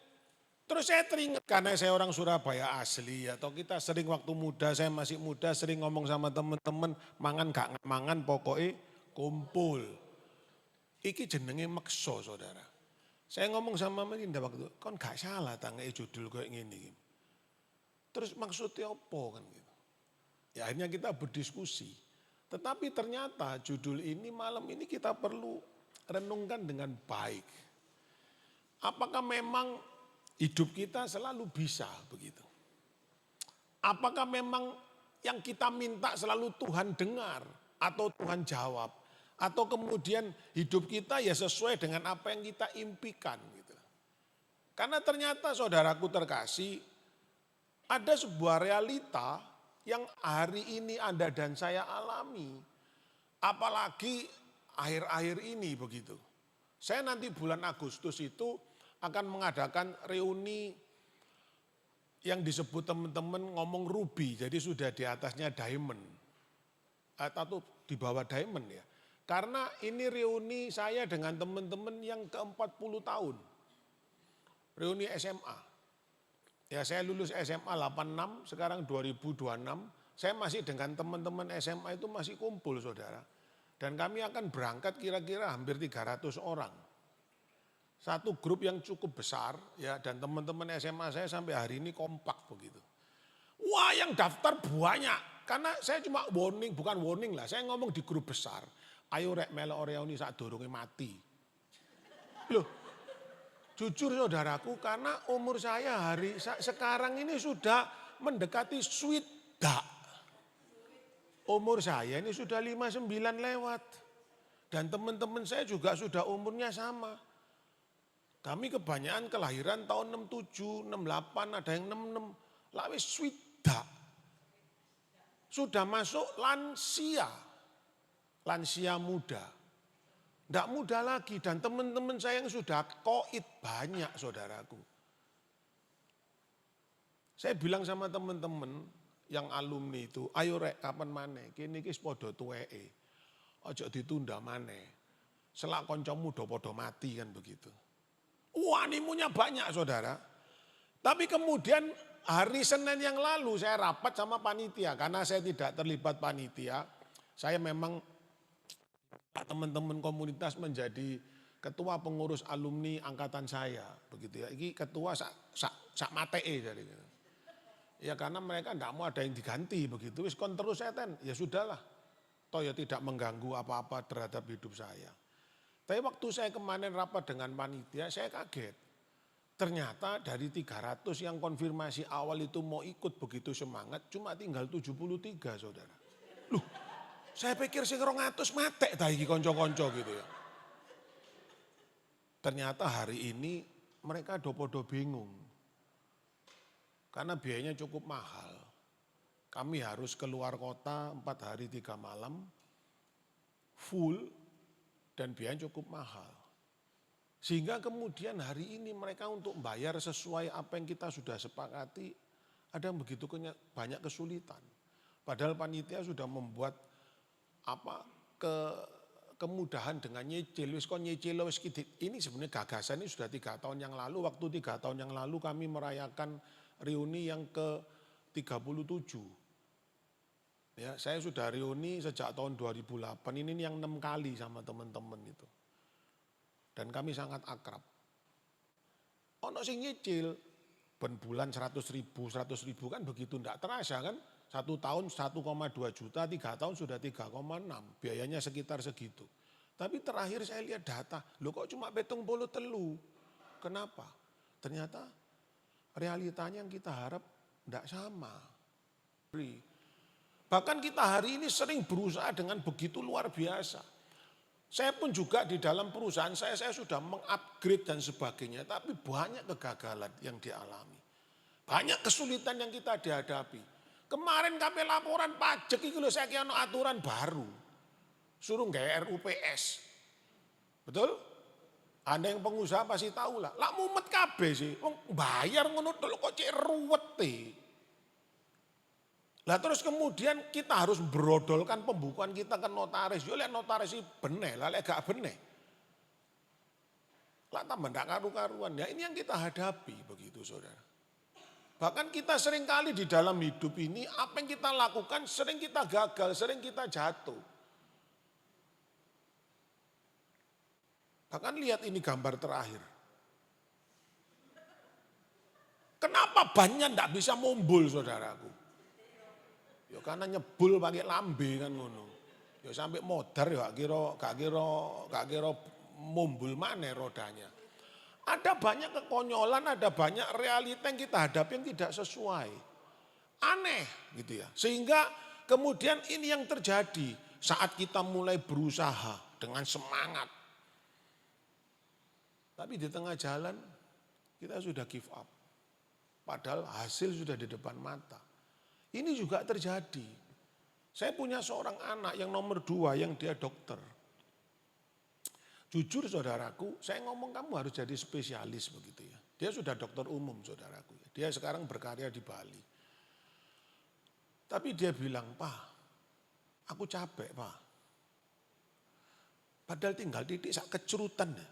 Terus saya teringat karena saya orang Surabaya asli atau kita sering waktu muda, saya masih muda sering ngomong sama teman-teman mangan gak mangan pokoknya kumpul. Iki jenenge mekso saudara. Saya ngomong sama Melinda waktu itu, kan gak salah tangganya judul kayak gini. Terus maksudnya apa kan gitu. Ya akhirnya kita berdiskusi. Tetapi ternyata judul ini malam ini kita perlu renungkan dengan baik. Apakah memang hidup kita selalu bisa begitu? Apakah memang yang kita minta selalu Tuhan dengar atau Tuhan jawab? Atau kemudian hidup kita ya sesuai dengan apa yang kita impikan gitu. Karena ternyata saudaraku terkasih, ada sebuah realita yang hari ini Anda dan saya alami. Apalagi akhir-akhir ini begitu. Saya nanti bulan Agustus itu akan mengadakan reuni yang disebut teman-teman ngomong ruby, jadi sudah di atasnya diamond. Atau di bawah diamond ya. Karena ini reuni saya dengan teman-teman yang ke-40 tahun. Reuni SMA. Ya saya lulus SMA 86, sekarang 2026. Saya masih dengan teman-teman SMA itu masih kumpul saudara. Dan kami akan berangkat kira-kira hampir 300 orang. Satu grup yang cukup besar ya, dan teman-teman SMA saya sampai hari ini kompak begitu. Wah yang daftar banyak, karena saya cuma bukan warning lah, saya ngomong di grup besar. Ayo rek melok reuni sak durunge mati. Loh, jujur saudaraku, karena umur saya sekarang ini sudah mendekati swidak. Umur saya ini sudah 59 lewat. Dan teman-teman saya juga sudah umurnya sama. Kami kebanyakan kelahiran tahun 67, 68, ada yang 66. Lawe swidak. Sudah masuk lansia. Lansia muda. Tidak muda lagi, dan teman-teman saya yang sudah koid banyak saudaraku. Saya bilang sama teman-teman yang alumni itu, ayo rek kapan maneh, kini kis podo tuweke, ojo ditunda maneh. Selak koncomu do podo mati kan begitu. Wah animunya banyak saudara. Tapi kemudian hari Senin yang lalu saya rapat sama panitia, karena saya tidak terlibat panitia, saya memang teman-teman komunitas menjadi ketua pengurus alumni angkatan saya, begitu ya. Ini ketua sak matee jadi. Ya karena mereka tidak mau ada yang diganti begitu. Wis kon terus seten, ya sudahlah. Toh ya tidak mengganggu apa-apa terhadap hidup saya. Tapi waktu saya kemarin rapat dengan panitia, saya kaget. Ternyata dari 300 yang konfirmasi awal itu mau ikut begitu semangat, cuma tinggal 73 saudara. Loh, saya pikir sing 200 matek ta iki konco-konco gitu ya. Ternyata hari ini mereka do-podo bingung. Karena biayanya cukup mahal. Kami harus keluar kota 4 hari 3 malam, full, dan biaya cukup mahal. Sehingga kemudian hari ini mereka untuk bayar sesuai apa yang kita sudah sepakati, ada begitu banyak kesulitan. Padahal panitia sudah membuat kemudahan dengan nyicil. Wis kon nyicil wis ini sebenarnya gagasan ini sudah 3 tahun yang lalu. Waktu 3 tahun yang lalu kami merayakan reuni yang ke-37. Ya, saya sudah reuni sejak tahun 2008, ini yang 6 kali sama teman-teman itu. Dan kami sangat akrab. Ono sing nyicil, ben bulan 100 ribu kan begitu enggak terasa kan. 1 tahun 1,2 juta, 3 tahun sudah 3,6, biayanya sekitar segitu. Tapi terakhir saya lihat data, loh kok cuma betung bolu telu. Kenapa? Ternyata realitanya yang kita harap enggak sama. Bahkan kita hari ini sering berusaha dengan begitu luar biasa. Saya pun juga di dalam perusahaan saya sudah mengupgrade dan sebagainya. Tapi banyak kegagalan yang dialami. Banyak kesulitan yang kita dihadapi. Kemarin kami laporan pajak itu loh, saya kira aturan baru. Suruh nggak RUPS. Betul? Anda yang pengusaha pasti tahu lah. Lah mumet kabeh sih. Bayar ngono kok cek ruwet deh. Lah terus kemudian kita harus berodolkan pembukuan kita ke notaris. Yo lek notaris sih bener, lah lek gak bener. Lah tambah ndak karu-karuan. Ya ini yang kita hadapi begitu saudara. Bahkan kita sering kali di dalam hidup ini apa yang kita lakukan sering kita gagal, sering kita jatuh. Bahkan lihat ini gambar terakhir. Kenapa bannya ndak bisa mumbul saudaraku? Ya karena nyebul pakai lambe kan ngono. Ya sampai modar ya gak kira mumbul mana rodanya. Ada banyak kekonyolan, ada banyak realita yang kita hadapi yang tidak sesuai. Aneh gitu ya. Sehingga kemudian ini yang terjadi saat kita mulai berusaha dengan semangat. Tapi di tengah jalan kita sudah give up. Padahal hasil sudah di depan mata. Ini juga terjadi. Saya punya seorang anak yang nomor 2 yang dia dokter. Jujur saudaraku, saya ngomong kamu harus jadi spesialis begitu ya. Dia sudah dokter umum saudaraku. Dia sekarang berkarya di Bali. Tapi dia bilang, Pak, aku capek Pak. Padahal tinggal titik sak kecerutan ya.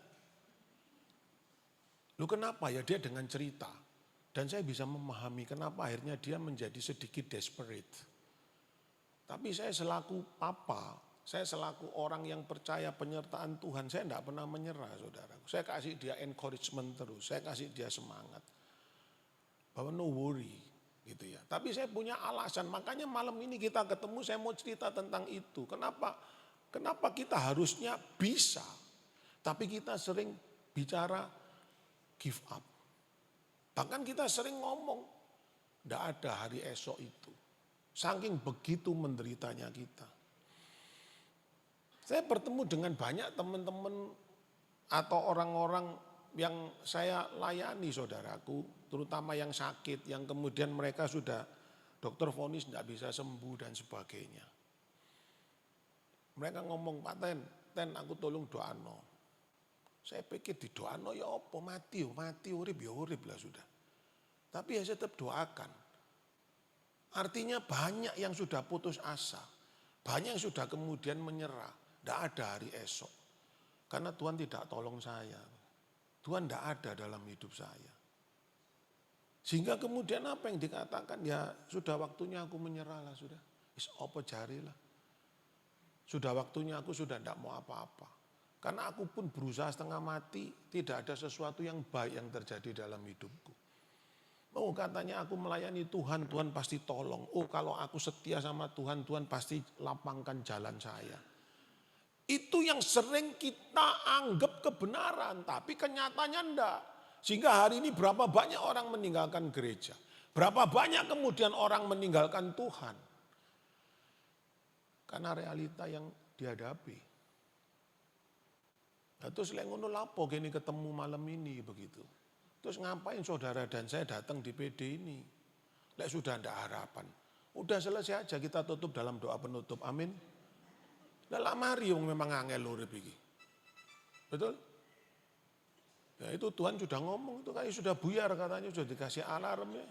Lu kenapa ya dia dengan cerita. Dan saya bisa memahami kenapa akhirnya dia menjadi sedikit desperate. Tapi saya selaku papa, saya selaku orang yang percaya penyertaan Tuhan, saya tidak pernah menyerah saudara. Saya kasih dia encouragement terus, saya kasih dia semangat. Bahwa no worry gitu ya. Tapi saya punya alasan, makanya malam ini kita ketemu saya mau cerita tentang itu. Kenapa kita harusnya bisa, tapi kita sering bicara give up. Bahkan kita sering ngomong, tidak ada hari esok itu. Saking begitu menderitanya kita. Saya bertemu dengan banyak teman-teman atau orang-orang yang saya layani saudaraku, terutama yang sakit, yang kemudian mereka sudah dokter vonis tidak bisa sembuh dan sebagainya. Mereka ngomong, Pak Ten aku tolong doano. Saya pikir di doano ya apa, mati urip ya urip lah sudah. Tapi ya saya tetap doakan. Artinya banyak yang sudah putus asa, banyak yang sudah kemudian menyerah. Tidak ada hari esok. Karena Tuhan tidak tolong saya. Tuhan tidak ada dalam hidup saya. Sehingga kemudian apa yang dikatakan, ya sudah waktunya aku menyerah lah sudah. Is apa jarilah. Sudah waktunya aku sudah tidak mau apa-apa. Karena aku pun berusaha setengah mati, tidak ada sesuatu yang baik yang terjadi dalam hidupku. Oh katanya aku melayani Tuhan, Tuhan pasti tolong. Oh kalau aku setia sama Tuhan, Tuhan pasti lapangkan jalan saya. Itu yang sering kita anggap kebenaran, tapi kenyataannya enggak. Sehingga hari ini berapa banyak orang meninggalkan gereja. Berapa banyak kemudian orang meninggalkan Tuhan. Karena realita yang dihadapi. Nah, terus lek ngono lapo gini ketemu malam ini begitu. Terus ngapain saudara dan saya datang di PD ini? Lek sudah ada harapan. Udah selesai aja kita tutup dalam doa penutup. Amin. Dalam hari yang memang angel urip iki. Betul? Ya itu Tuhan sudah ngomong itu kayak sudah buyar katanya sudah dikasih alarm ya.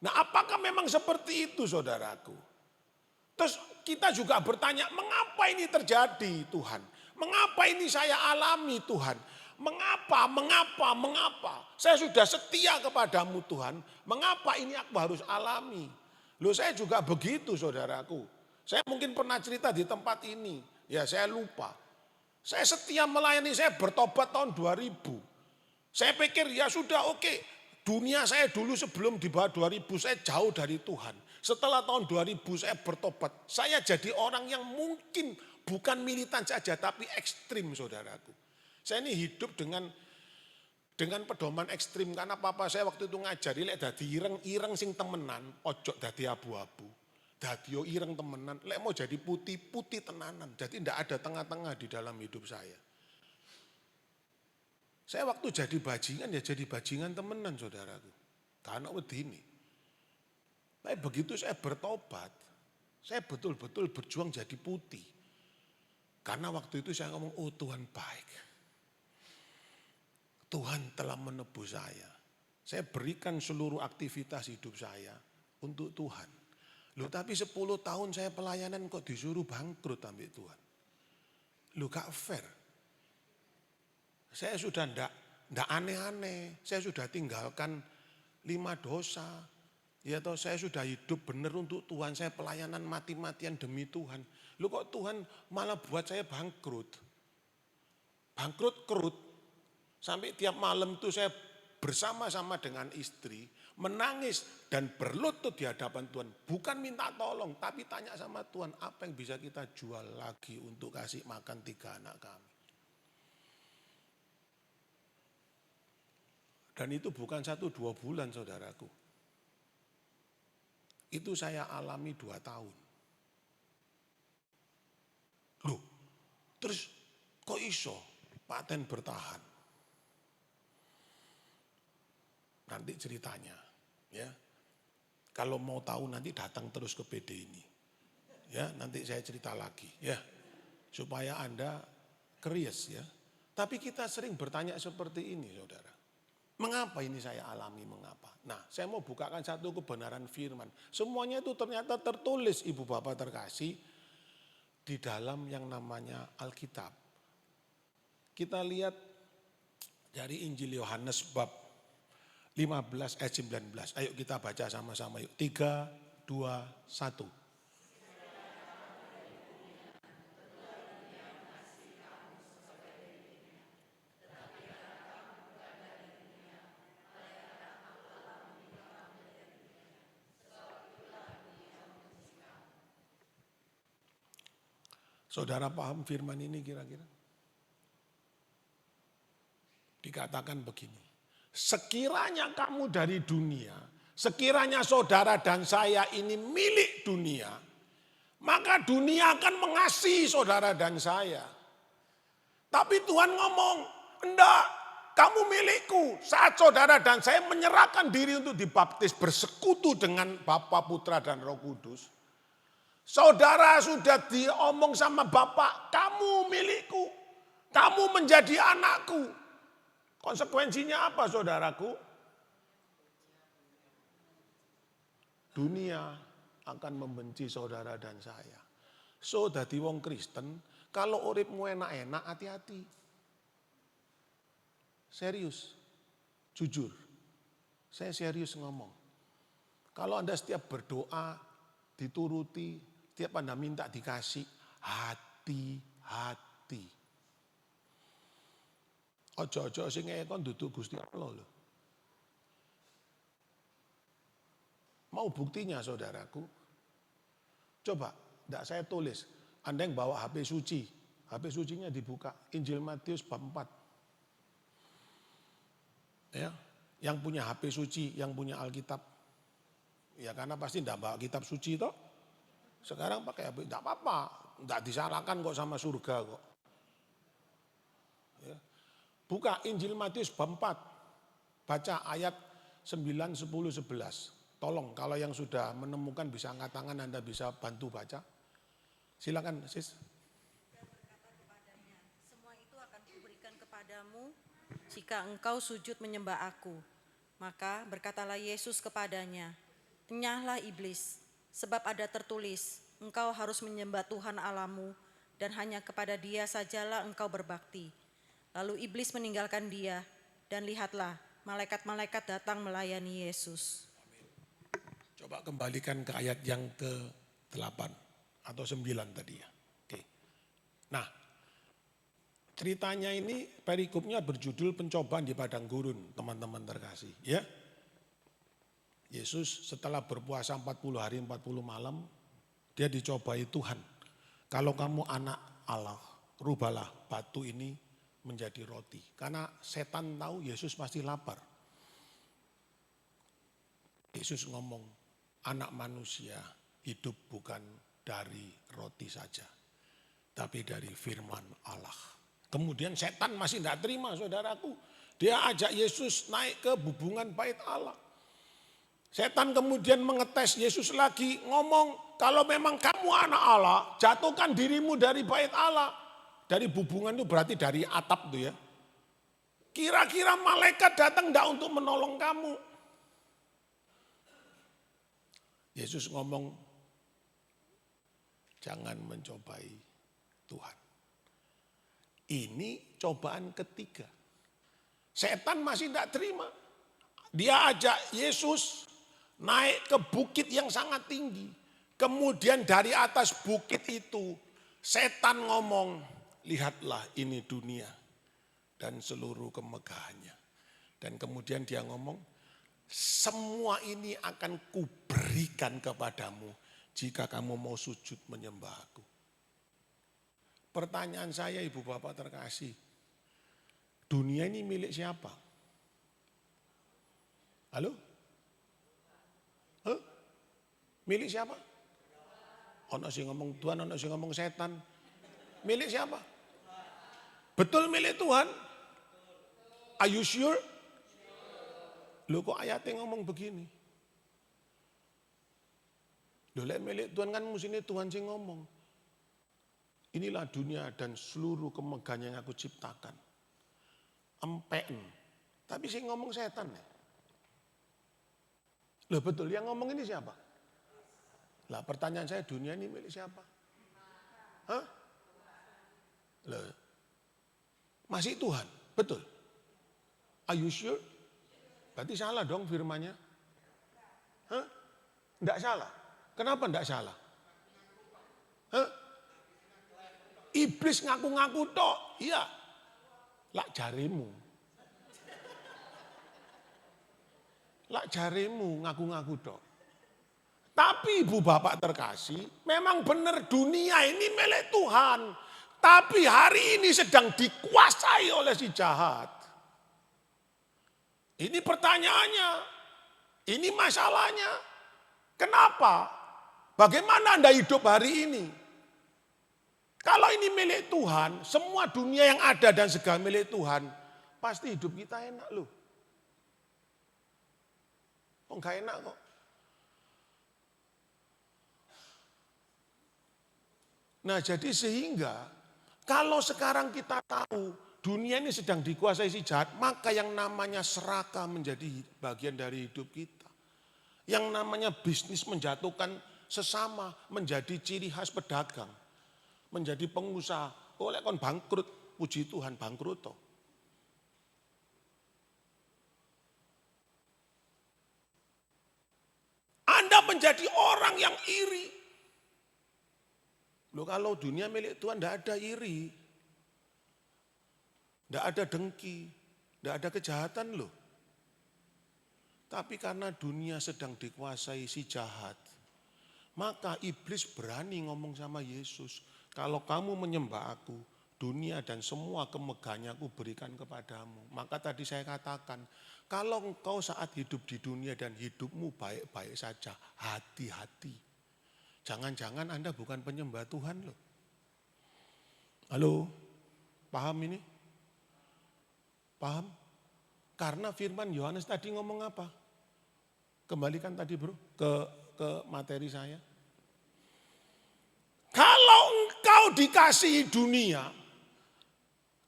Nah, apakah memang seperti itu saudaraku? Terus kita juga bertanya, mengapa ini terjadi Tuhan? Mengapa ini saya alami Tuhan? Mengapa? Saya sudah setia kepadamu Tuhan. Mengapa ini aku harus alami? Loh saya juga begitu saudaraku. Saya mungkin pernah cerita di tempat ini. Ya saya lupa. Saya setia melayani, saya bertobat tahun 2000. Saya pikir ya sudah oke. Dunia saya dulu sebelum di bawah 2000 saya jauh dari Tuhan. Setelah tahun 2000 saya bertobat. Saya jadi orang yang mungkin bukan militan saja tapi ekstrim saudaraku. Saya ini hidup dengan pedoman ekstrim karena papa saya waktu itu ngajari lek dadi ireng sing temenan, ojo dadi abu-abu. Dadi yo ireng temenan, lek mau jadi putih tenanan. Jadi tidak ada tengah-tengah di dalam hidup saya. Saya waktu jadi bajingan ya jadi bajingan temenan saudaraku. Karena wedine. Tapi begitu saya bertobat, saya betul-betul berjuang jadi putih. Karena waktu itu saya ngomong, oh Tuhan baik. Tuhan telah menebus saya. Saya berikan seluruh aktivitas hidup saya untuk Tuhan. Loh tapi 10 tahun saya pelayanan kok disuruh bangkrut ambil Tuhan. Loh gak fair. Saya sudah ndak aneh-aneh. Saya sudah tinggalkan 5 dosa. Ya toh saya sudah hidup benar untuk Tuhan. Saya pelayanan mati-matian demi Tuhan. Loh kok Tuhan malah buat saya bangkrut. Bangkrut kerut. Sampai tiap malam itu saya bersama-sama dengan istri. Menangis dan berlutut di hadapan Tuhan. Bukan minta tolong tapi tanya sama Tuhan. Apa yang bisa kita jual lagi untuk kasih makan 3 anak kami. Dan itu bukan 1-2 bulan saudaraku. Itu saya alami 2 tahun. Loh, terus kok iso Pak Ten bertahan? Nanti ceritanya, ya. Kalau mau tahu nanti datang terus ke PD ini. Ya, nanti saya cerita lagi, ya. supaya Anda keries ya. Tapi kita sering bertanya seperti ini saudara. Mengapa ini saya alami, mengapa? Nah, saya mau bukakan satu kebenaran firman. Semuanya itu ternyata tertulis Ibu Bapak terkasih di dalam yang namanya Alkitab. Kita lihat dari Injil Yohanes bab 15 ayat 19. Ayo kita baca sama-sama yuk. 3, 2, 1. Saudara paham firman ini kira-kira? Dikatakan begini, sekiranya kamu dari dunia, sekiranya saudara dan saya ini milik dunia, maka dunia akan mengasihi saudara dan saya. Tapi Tuhan ngomong, enggak, kamu milikku. Saat saudara dan saya menyerahkan diri untuk dibaptis bersekutu dengan Bapa, Putra, dan Roh Kudus, saudara sudah diomong sama Bapak, kamu milikku, kamu menjadi anakku. Konsekuensinya apa saudaraku? Dunia akan membenci saudara dan saya. So dadi wong Kristen, kalau uripmu enak-enak hati-hati. Serius, jujur, saya serius ngomong. Kalau Anda setiap berdoa, dituruti, tiap Anda minta dikasih, hati-hati. Ojo-ojo sing ngekon duduk Gusti Allah loh. Mau buktinya saudaraku? Coba, tidak saya tulis. Anda yang bawa HP suci, HP sucinya dibuka. Injil Matius bab 4. Ya, yang punya HP suci, yang punya Alkitab. Ya karena pasti tidak bawa kitab suci toh. Sekarang pakai HP, tidak apa-apa. Tidak disalahkan kok sama surga kok. Ya. Buka Injil Matius bab 4. Baca ayat 9, 10, 11. Tolong kalau yang sudah menemukan bisa angkat tangan, Anda bisa bantu baca. Silakan sis. Dan berkata kepadanya, semua itu akan kuberikan kepadamu jika engkau sujud menyembah aku. Maka berkatalah Yesus kepadanya, enyahlah iblis, sebab ada tertulis, engkau harus menyembah Tuhan Allahmu dan hanya kepada Dia sajalah engkau berbakti. Lalu iblis meninggalkan dia dan lihatlah malaikat-malaikat datang melayani Yesus. Coba kembalikan ke ayat yang ke-8 atau 9 tadi ya. Oke. Nah, ceritanya ini perikopnya berjudul pencobaan di padang gurun, teman-teman terkasih, ya. Yesus setelah berpuasa 40 hari 40 malam, dia dicobai Tuhan. Kalau kamu anak Allah, rubahlah batu ini menjadi roti. Karena setan tahu Yesus pasti lapar. Yesus ngomong, anak manusia hidup bukan dari roti saja, tapi dari firman Allah. Kemudian setan masih tidak terima saudaraku. Dia ajak Yesus naik ke bubungan bait Allah. Setan kemudian mengetes Yesus lagi, ngomong, kalau memang kamu anak Allah, jatuhkan dirimu dari bait Allah. Dari bubungan itu berarti dari atap itu ya. Kira-kira malaikat datang enggak untuk menolong kamu? Yesus ngomong, jangan mencobai Tuhan. Ini cobaan ketiga. Setan masih tidak terima. Dia ajak Yesus naik ke bukit yang sangat tinggi. Kemudian dari atas bukit itu, setan ngomong, lihatlah ini dunia dan seluruh kemegahannya. Dan kemudian dia ngomong, semua ini akan kuberikan kepadamu jika kamu mau sujud menyembah aku. Pertanyaan saya ibu bapak terkasih, dunia ini milik siapa? Halo? Huh? Milik siapa? Ono sing ngomong Tuhan, ono sing ngomong setan. Milik siapa? Betul milik Tuhan? Are you sure? Loh kok ayatnya ngomong begini? Loh lek milik Tuhan kan mestinya Tuhan sing ngomong. Inilah dunia dan seluruh kemegahan yang aku ciptakan. Empen. Tapi sih ngomong setan ya. Loh betul, yang ngomong ini siapa? Lah pertanyaan saya, dunia ini milik siapa? Hah? Loh, masih Tuhan, betul? Are you sure? Berarti salah dong firmannya. Hah? Enggak salah. Kenapa enggak salah? Hah? Iblis ngaku-ngaku tok, iya. Lak jarimu. Lak jarimu ngaku-ngaku tok. Tapi ibu bapak terkasih, memang benar dunia ini milik Tuhan. Tapi hari ini sedang dikuasai oleh si jahat. Ini pertanyaannya, ini masalahnya. Kenapa? Bagaimana Anda hidup hari ini? Kalau ini milik Tuhan, semua dunia yang ada dan segala milik Tuhan, pasti hidup kita enak loh. Kok enggak enak kok? Nah jadi sehingga kalau sekarang kita tahu dunia ini sedang dikuasai si jahat, maka yang namanya serakah menjadi bagian dari hidup kita. Yang namanya bisnis menjatuhkan sesama menjadi ciri khas pedagang. Menjadi pengusaha, oleh kon bangkrut, puji Tuhan bangkrut toh. Anda menjadi orang yang iri. Loh kalau dunia milik Tuhan tidak ada iri. Tidak ada dengki. Tidak ada kejahatan loh. Tapi karena dunia sedang dikuasai si jahat. Maka iblis berani ngomong sama Yesus. Kalau kamu menyembah aku, dunia dan semua kemegahannya aku berikan kepadamu. Maka tadi saya katakan, kalau engkau saat hidup di dunia dan hidupmu baik-baik saja, hati-hati. Jangan-jangan Anda bukan penyembah Tuhan loh. Halo, paham ini? Paham? Karena firman Yohanes tadi ngomong apa? Kembalikan tadi bro, ke materi saya. Kalau engkau dikasihi dunia,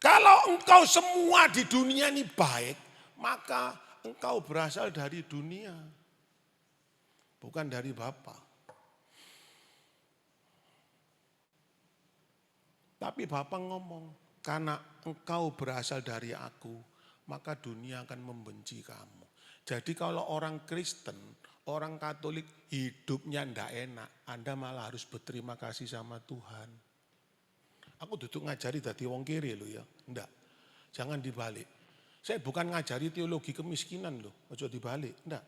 kalau engkau semua di dunia ini baik, maka engkau berasal dari dunia, bukan dari Bapa. Tapi Bapa ngomong, karena engkau berasal dari aku, maka dunia akan membenci kamu. Jadi kalau orang Kristen, orang Katolik hidupnya ndak enak, Anda malah harus berterima kasih sama Tuhan. Aku duduk ngajari tadi wong kiri loh ya, ndak. Jangan dibalik. Saya bukan ngajari teologi kemiskinan loh, ojo dibalik, ndak.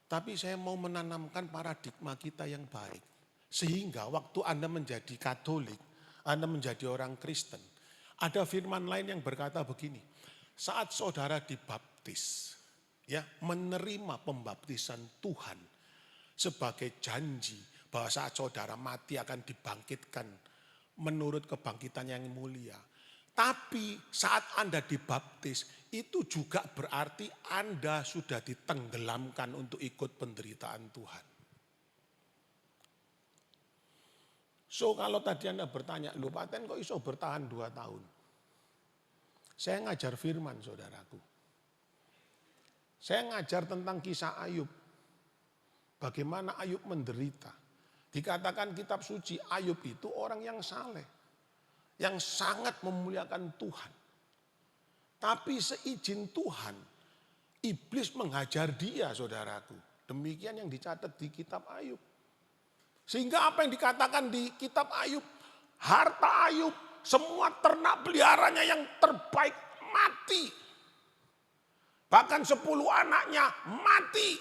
Tapi saya mau menanamkan paradigma kita yang baik. Sehingga waktu Anda menjadi Katolik, Anda menjadi orang Kristen, ada firman lain yang berkata begini, saat saudara dibaptis, ya, menerima pembaptisan Tuhan sebagai janji bahwa saat saudara mati akan dibangkitkan menurut kebangkitan yang mulia. Tapi saat Anda dibaptis itu juga berarti Anda sudah ditenggelamkan untuk ikut penderitaan Tuhan. So kalau tadi Anda bertanya, lu Paten kok iso bertahan 2 tahun? Saya ngajar firman saudaraku. Saya ngajar tentang kisah Ayub. Bagaimana Ayub menderita. Dikatakan kitab suci Ayub itu orang yang saleh. Yang sangat memuliakan Tuhan. Tapi seizin Tuhan, iblis menghajar dia saudaraku. Demikian yang dicatat di kitab Ayub. Sehingga apa yang dikatakan di kitab Ayub, harta Ayub, semua ternak peliharanya yang terbaik mati. Bahkan 10 anaknya mati.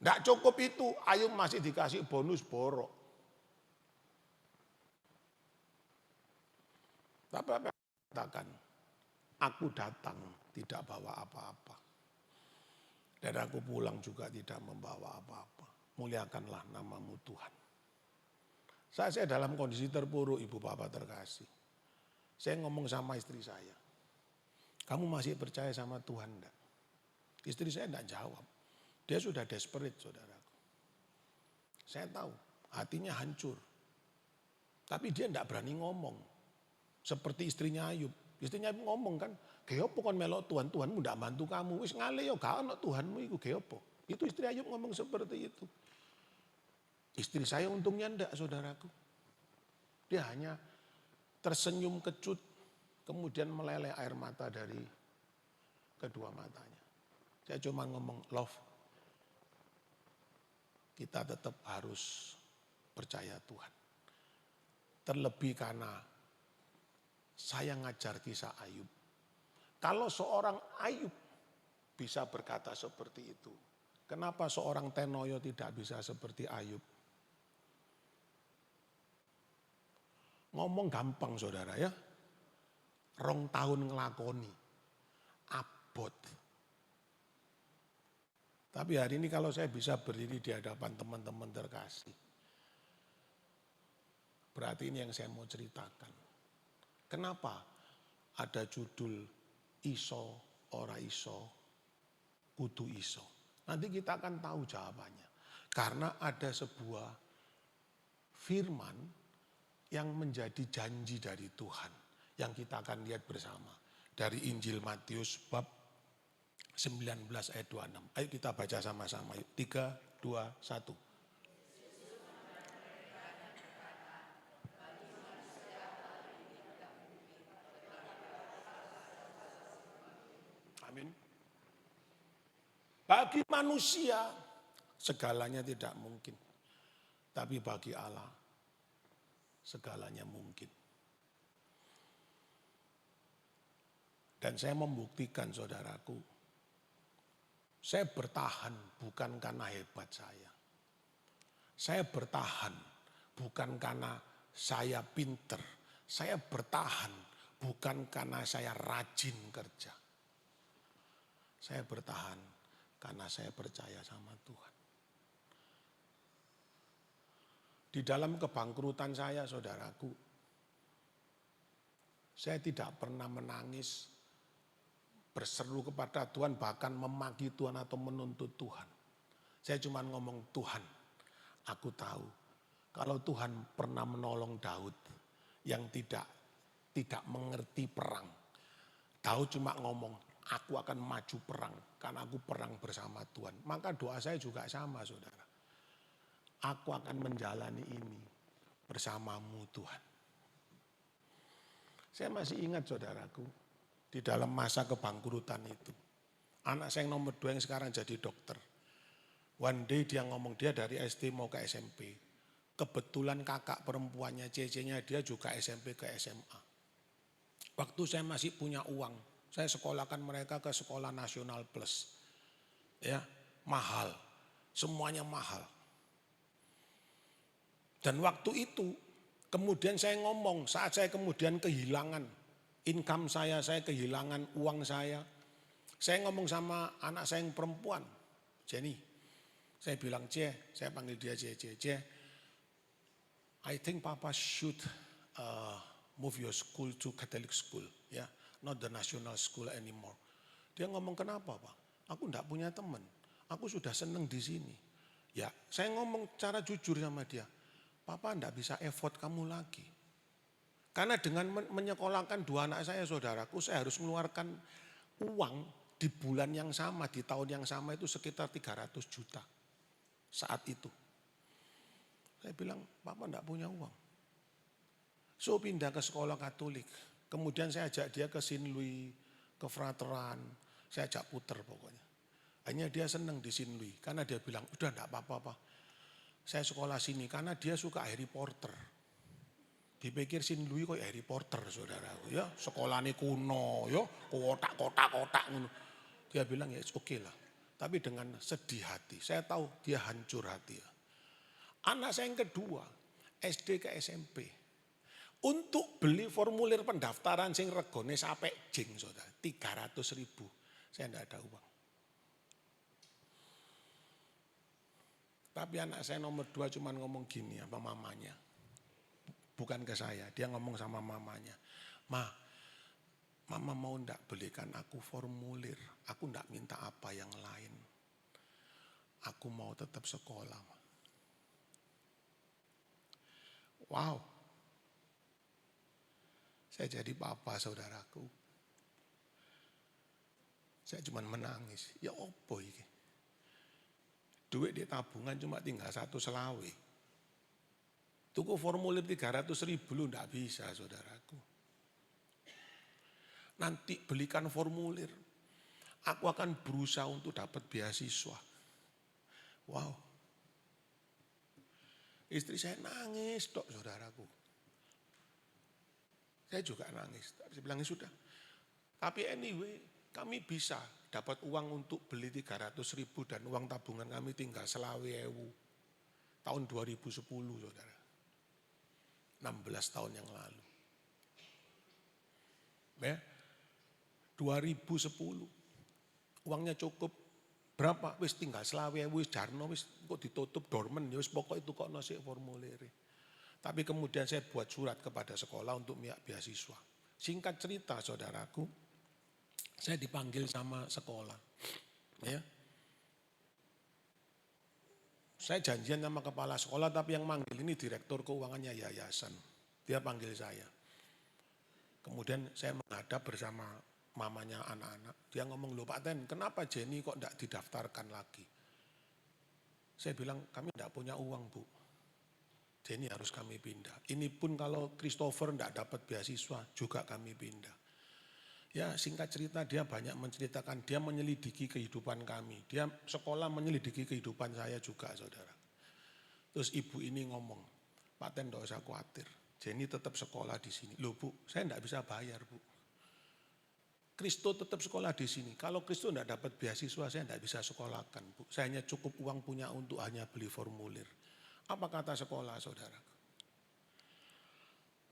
Tidak cukup itu, Ayub masih dikasih bonus borok. Tapi apa yang dikatakan? Aku datang tidak bawa apa-apa. Dan aku pulang juga tidak membawa apa-apa. Muliakanlah namamu Tuhan. Saya dalam kondisi terpuruk ibu bapak terkasih. Saya ngomong sama istri saya. Kamu masih percaya sama Tuhan enggak? Istri saya enggak jawab. Dia sudah desperate saudaraku. Saya tahu hatinya hancur. Tapi dia tidak berani ngomong. Seperti istrinya Ayub. Istrinya Ayub ngomong kan, "Geopo kon melok Tuhan, Tuhanmu tidak bantu kamu. Wis ngale yo gak ono Tuhanmu iku geopo." Itu istri Ayub ngomong seperti itu. Istri saya untungnya enggak, saudaraku. Dia hanya tersenyum kecut, kemudian meleleh air mata dari kedua matanya. Saya cuma ngomong, "Love, kita tetap harus percaya Tuhan." Terlebih karena saya ngajar kisah Ayub. Kalau seorang Ayub bisa berkata seperti itu, kenapa seorang Tenoyo tidak bisa seperti Ayub? Ngomong gampang saudara ya. 2 tahun ngelakoni. Abot. Tapi hari ini kalau saya bisa berdiri di hadapan teman-teman terkasih. Berarti ini yang saya mau ceritakan. Kenapa ada judul iso, ora iso, kudu iso. Nanti kita akan tahu jawabannya. Karena ada sebuah firman yang menjadi janji dari Tuhan. Yang kita akan lihat bersama. Dari Injil Matius bab 19 ayat 26. Ayo kita baca sama-sama. 3, 2, 1. Amin. Bagi manusia segalanya tidak mungkin. Tapi bagi Allah segalanya mungkin. Dan saya membuktikan saudaraku, saya bertahan bukan karena hebat saya. Saya bertahan bukan karena saya pinter. Saya bertahan bukan karena saya rajin kerja. Saya bertahan karena saya percaya sama Tuhan. Di dalam kebangkrutan saya, saudaraku, saya tidak pernah menangis, berseru kepada Tuhan, bahkan memaki Tuhan atau menuntut Tuhan. Saya cuma ngomong, "Tuhan, aku tahu kalau Tuhan pernah menolong Daud yang tidak mengerti perang. Daud cuma ngomong, aku akan maju perang karena aku perang bersama Tuhan." Maka doa saya juga sama, saudara. Aku akan menjalani ini bersamamu Tuhan. Saya masih ingat saudaraku, di dalam masa kebangkrutan itu. Anak saya yang nomor 2 yang sekarang jadi dokter. One day dia ngomong dia dari SD mau ke SMP. Kebetulan kakak perempuannya cece-nya dia juga SMP ke SMA. Waktu saya masih punya uang, saya sekolahkan mereka ke sekolah nasional plus. Ya, mahal. Semuanya mahal. Dan waktu itu kemudian saya ngomong, saat saya kemudian kehilangan income saya kehilangan uang saya ngomong sama anak saya yang perempuan, Jenny. Saya bilang, saya panggil dia C, I think Papa should move your school to Catholic school, ya, not the national school anymore. Dia ngomong, "Kenapa, Pak? Aku enggak punya teman. Aku sudah seneng di sini." Ya, saya ngomong cara jujur sama dia, "Papa enggak bisa effort kamu lagi. Karena dengan menyekolahkan 2 anak saya, saudaraku, saya harus mengeluarkan uang di bulan yang sama, di tahun yang sama itu sekitar 300 juta saat itu." Saya bilang, "Papa enggak punya uang." So pindah ke sekolah Katolik. Kemudian saya ajak dia ke Saint Louis, ke Frateran. Saya ajak puter pokoknya. Hanya dia senang di Saint Louis. Karena dia bilang, "Udah enggak apa-apa, Pak. Saya sekolah sini." Karena dia suka Harry Potter. Dipikir Saint Louis kok Harry Potter, saudaraku, ya. Sekolahnya kuno, ya, kotak-kotak. Dia bilang, "Ya oke lah." Tapi dengan sedih hati. Saya tahu dia hancur hati. Ya. Anak saya yang kedua, SD ke SMP. Untuk beli formulir pendaftaran sing regone sampai jeng, saudara, 300.000. Saya enggak ada uang. Tapi anak saya nomor 2 cuma ngomong gini sama mamanya. Bukan ke saya, dia ngomong sama mamanya. Mama mau ndak belikan aku formulir. Aku ndak minta apa yang lain. Aku mau tetap sekolah. Wow, Saya jadi papa saudaraku. Saya cuma menangis. Ya opo iki? Duit di tabungan cuma tinggal 1 selawe. Tuku formulir 300.000 lu enggak bisa saudaraku. Nanti belikan formulir. Aku akan berusaha untuk dapat beasiswa. Wow. Istri saya nangis dok saudaraku. Saya juga nangis. Saya bilang sudah. Tapi anyway kami bisa dapat uang untuk beli 300.000 dan uang tabungan kami tinggal 20.000. Tahun 2010 saudara. 16 tahun yang lalu. Ya. 2010. Uangnya cukup berapa? Wis tinggal 20.000 wis jarno wis kok ditutup dormen ya wis pokok itu kok nasi formulir. Tapi kemudian saya buat surat kepada sekolah untuk pihak beasiswa. Singkat cerita saudaraku, saya dipanggil sama sekolah. Ya. Saya janjian sama kepala sekolah tapi yang manggil ini direktur keuangannya yayasan. Dia panggil saya. Kemudian saya menghadap bersama mamanya anak-anak. Dia ngomong, loh Pak Ten, kenapa Jenny kok enggak didaftarkan lagi? Saya bilang, kami enggak punya uang Bu. Jenny harus kami pindah. Ini pun kalau Christopher enggak dapat beasiswa, juga kami pindah. Ya singkat cerita dia banyak menceritakan, dia menyelidiki kehidupan kami. Dia sekolah menyelidiki kehidupan saya juga saudara. Terus ibu ini ngomong, Pak Ten enggak usah khawatir. Jenny tetap sekolah di sini. Loh Bu, saya enggak bisa bayar Bu. Kristo tetap sekolah di sini. Kalau Kristo enggak dapat beasiswa, saya enggak bisa sekolahkan Bu. Saya hanya cukup uang punya untuk hanya beli formulir. Apa kata sekolah saudara?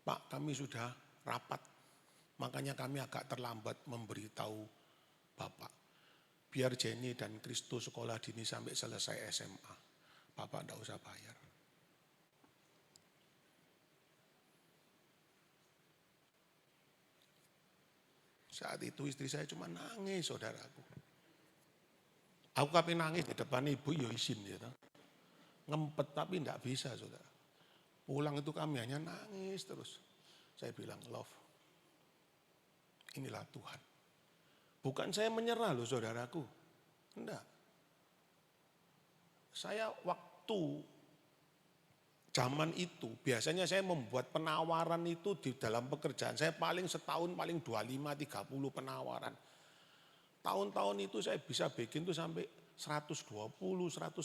Pak, kami sudah rapat. Makanya kami agak terlambat memberitahu Bapak. Biar Jenny dan Kristo sekolah dini sampai selesai SMA. Bapak enggak usah bayar. Saat itu istri saya cuma nangis saudaraku. Aku tapi nangis di depan ibu ya izin gitu. Ngempet tapi enggak bisa saudara. Pulang itu kami hanya nangis terus. Saya bilang love. Inilah Tuhan. Bukan saya menyerah loh saudaraku. Enggak. Saya waktu zaman itu biasanya saya membuat penawaran itu di dalam pekerjaan. Saya paling setahun paling 25-30 penawaran. Tahun-tahun itu saya bisa bikin tuh sampai 120, 150.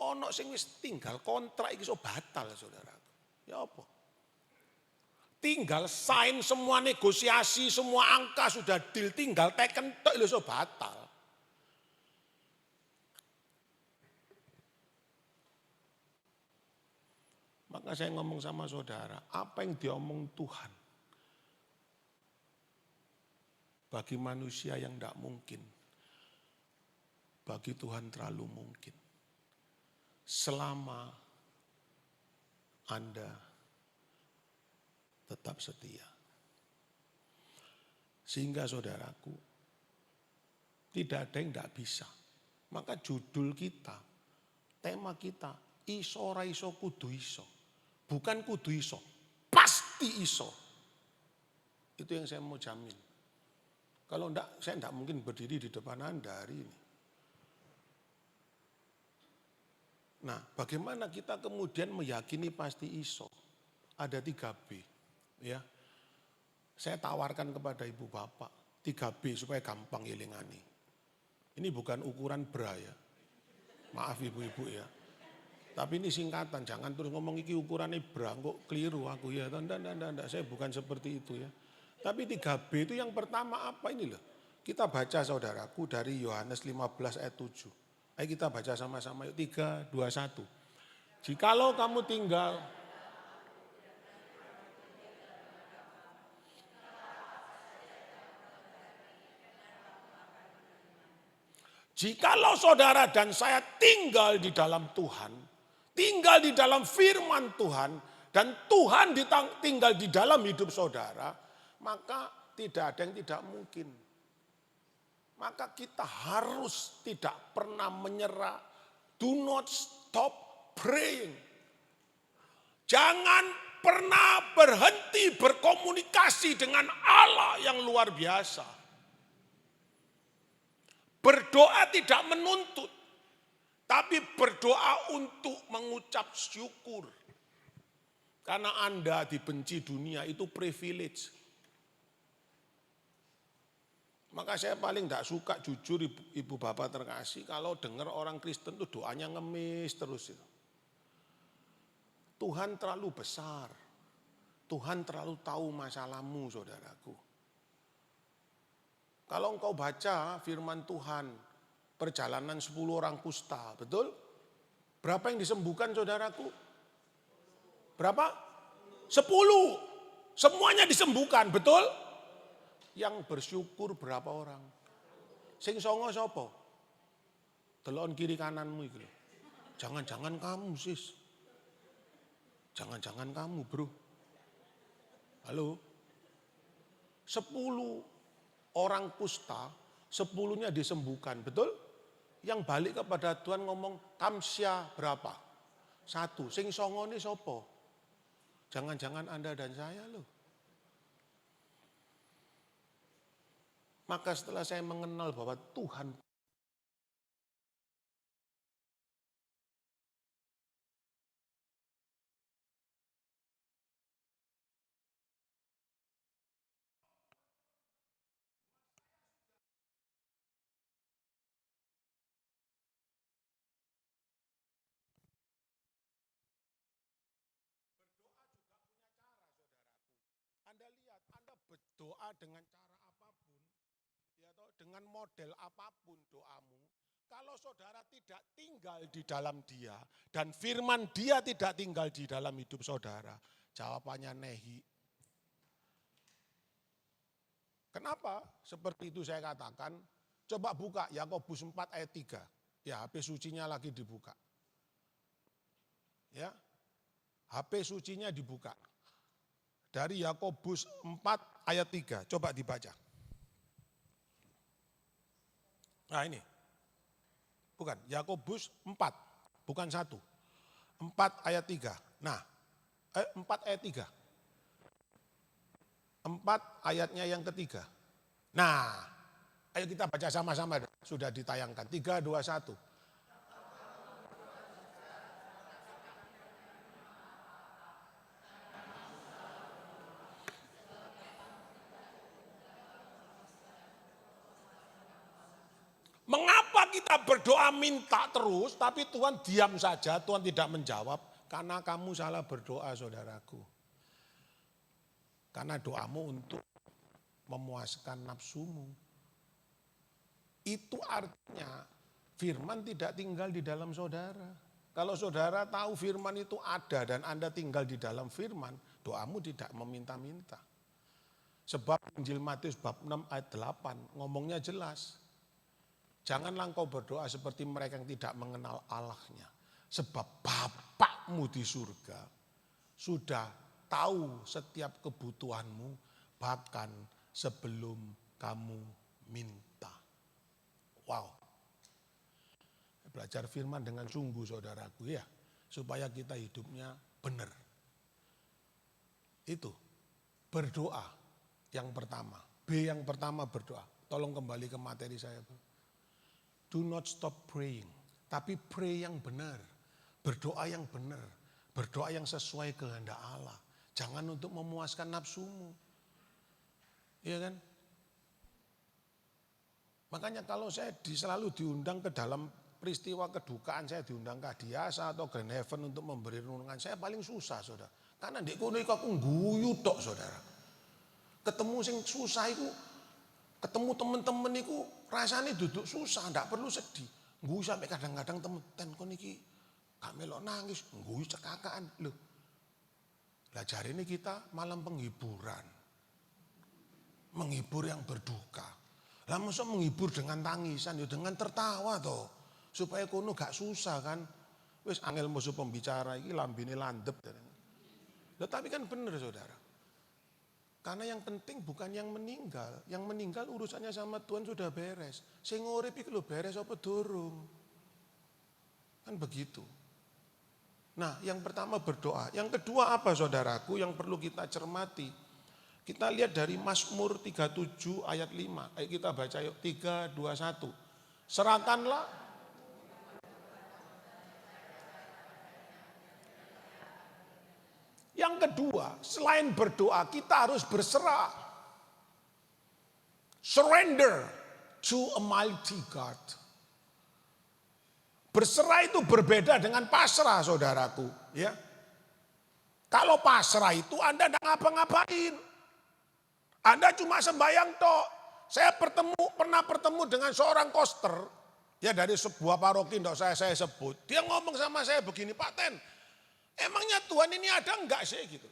Ono sing wis tinggal kontrak iki iso batal saudaraku. Ya apa? Tinggal sign semua negosiasi, semua angka sudah deal, tinggal teken tok iso batal. Maka saya ngomong sama saudara, apa yang diomong Tuhan bagi manusia yang tidak mungkin, bagi Tuhan terlalu mungkin. Selama Anda tetap setia. Sehingga saudaraku, tidak ada yang tidak bisa. Maka judul kita, tema kita, iso ora iso kudu iso. Bukan kudu iso, pasti iso. Itu yang saya mau jamin. Kalau enggak, saya enggak mungkin berdiri di depan Anda hari ini. Nah, bagaimana kita kemudian meyakini pasti iso? Ada 3B, ya. Saya tawarkan kepada ibu bapak, 3B supaya gampang ilingani. Ini bukan ukuran bra ya. Maaf ibu-ibu ya. Tapi ini singkatan, jangan terus ngomong iki ukurannya bra, kok keliru aku ya. Enggak, saya bukan seperti itu ya. Tapi 3B itu yang pertama apa ini loh. Kita baca saudaraku dari Yohanes 15 ayat 7. Ayo kita baca sama-sama yuk 3, 2, 1. Jikalau kamu tinggal jikalau saudara dan saya tinggal di dalam Tuhan, tinggal di dalam firman Tuhan, dan Tuhan tinggal di dalam hidup saudara, maka tidak ada yang tidak mungkin. Maka kita harus tidak pernah menyerah. Do not stop praying. Jangan pernah berhenti berkomunikasi dengan Allah yang luar biasa. Berdoa tidak menuntut, tapi berdoa untuk mengucap syukur. Karena Anda dibenci dunia itu privilege. Maka saya paling tidak suka jujur ibu bapak terkasih kalau dengar orang Kristen itu doanya ngemis terus. Tuhan terlalu besar. Tuhan terlalu tahu masalahmu saudaraku. Kalau engkau baca firman Tuhan, perjalanan 10 orang kusta, betul? Berapa yang disembuhkan saudaraku? Berapa? 10. Semuanya disembuhkan, betul? Yang bersyukur berapa orang? Sing songo sapa? Delon kiri kananmu iki. Jangan-jangan kamu sis. Jangan-jangan kamu bro. Halo? 10 orang kusta, 10-nya disembuhkan, betul? Yang balik kepada Tuhan ngomong, kamsya berapa? 1, sing songo ini sopo? Jangan-jangan Anda dan saya loh. Maka setelah saya mengenal bahwa Tuhan Anda lihat, Anda berdoa dengan cara apapun, ya toh, dengan model apapun doamu, kalau saudara tidak tinggal di dalam dia, dan firman dia tidak tinggal di dalam hidup saudara, jawabannya nehi. Kenapa? Seperti itu saya katakan, coba buka Yakobus 4 ayat 3. Ya, HP sucinya lagi dibuka. Ya, HP sucinya dibuka. Dari Yakobus 4 ayat 3, coba dibaca. Nah ini, bukan, Yakobus 4, bukan 1. 4 ayat 3. Nah, 4 ayat 3. 4 ayatnya yang ketiga. Nah, ayo kita baca sama-sama, sudah ditayangkan. 3, 2, 1. Mengapa kita berdoa minta terus, tapi Tuhan diam saja, Tuhan tidak menjawab? Karena kamu salah berdoa saudaraku. Karena doamu untuk memuaskan nafsumu. Itu artinya firman tidak tinggal di dalam saudara. Kalau saudara tahu firman itu ada dan Anda tinggal di dalam firman, doamu tidak meminta-minta. Sebab Injil Matius bab 6 ayat 8 ngomongnya jelas. Janganlah engkau berdoa seperti mereka yang tidak mengenal Allahnya. Sebab Bapakmu di surga sudah tahu setiap kebutuhanmu bahkan sebelum kamu minta. Wow. Belajar firman dengan sungguh saudaraku ya. Supaya kita hidupnya benar. Itu berdoa yang pertama. B yang pertama berdoa. Tolong kembali ke materi saya. Do not stop praying. Tapi pray yang benar. Berdoa yang benar. Berdoa yang sesuai kehendak Allah. Jangan untuk memuaskan nafsumu. Iya kan? Makanya kalau saya selalu diundang ke dalam peristiwa kedukaan, saya diundang ke Adiasa atau Grand Heaven untuk memberi renungan, saya paling susah saudara. Karena di kono aku guyu tok saudara. Ketemu sing susah itu, ketemu temen-temen itu rasanya duduk susah, ndak perlu sedih. Guyu sampai kadang-kadang temen kon iki gak melok nangis, guyu cekakaan loh. Lah jari ini kita malam penghiburan. Menghibur yang berduka. Lah masa menghibur dengan tangisan, ya dengan tertawa toh. Supaya kono gak susah kan. Wis angel musuh pembicara iki lambene landep. Lah tapi kan bener saudara. Karena yang penting bukan yang meninggal. Yang meninggal urusannya sama Tuhan sudah beres. Sing urip iki lho beres apa durung. Kan begitu. Nah, yang pertama berdoa. Yang kedua apa saudaraku yang perlu kita cermati? Kita lihat dari Mazmur 37 ayat 5. Ayo kita baca yuk, 3, 2, 1. Serahkanlah. Yang kedua, selain berdoa kita harus berserah. Surrender to a mighty God. Berserah itu berbeda dengan pasrah, saudaraku. Ya, kalau pasrah itu Anda tidak ngapa-ngapain. Anda cuma sembahyang tok. Saya pernah bertemu dengan seorang koster, ya dari sebuah paroki, tidak saya sebut. Dia ngomong sama saya begini, Pak Ten, emangnya Tuhan ini ada enggak sih gitu?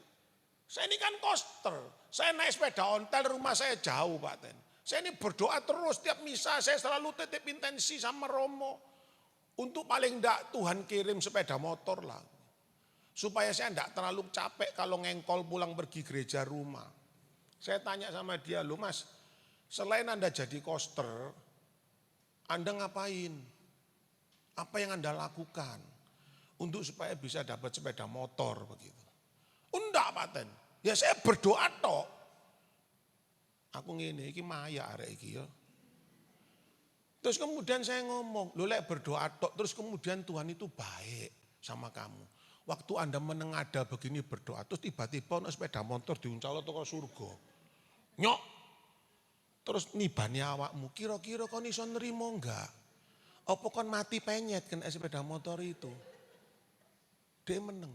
Saya ini kan koster, saya naik sepeda ontel, rumah saya jauh Pak Ten. Saya ini berdoa terus, tiap misa saya selalu titip intensi sama Romo. Untuk paling enggak Tuhan kirim sepeda motor lah. Supaya saya enggak terlalu capek kalau ngengkol pulang pergi gereja rumah. Saya tanya sama dia, loh Mas, selain Anda jadi koster, Anda ngapain? Apa yang Anda lakukan untuk supaya bisa dapat sepeda motor begitu? Enggak Pak Ten, ya saya berdoa tok. Aku ngene iki maya arek iki ya. Terus kemudian saya ngomong, lo lek berdoa tok, terus kemudian Tuhan itu baik sama kamu. Waktu Anda menengada begini berdoa, terus tiba-tiba ada sepeda motor diuncal ke surga. Nyok, terus nibani awakmu, kira-kira kau iso nerimo enggak? Apa kon mati penyet kena sepeda motor itu? Dia meneng.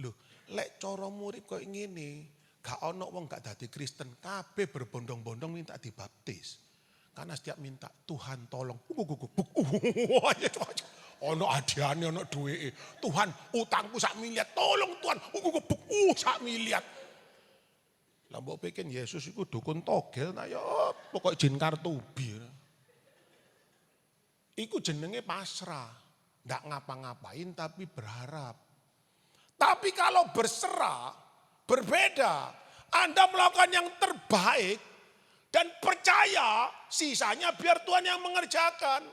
Loh, lek cara murid kok ngene, gak ono wong gak dadi Kristen, kabeh berbondong-bondong minta dibaptis. Karena setiap minta, Tuhan tolong. Ono adiane, ono duweke. Tuhan, utangku 1 miliar, tolong Tuhan. Sak miliar. Lah mbok pikir Yesus iku dukun togel ta ya pokok jin kartubi. Iku jenenge pasrah. Ndak ngapa-ngapain tapi berharap. Tapi kalau berserah berbeda. Anda melakukan yang terbaik dan percaya sisanya biar Tuhan yang mengerjakan.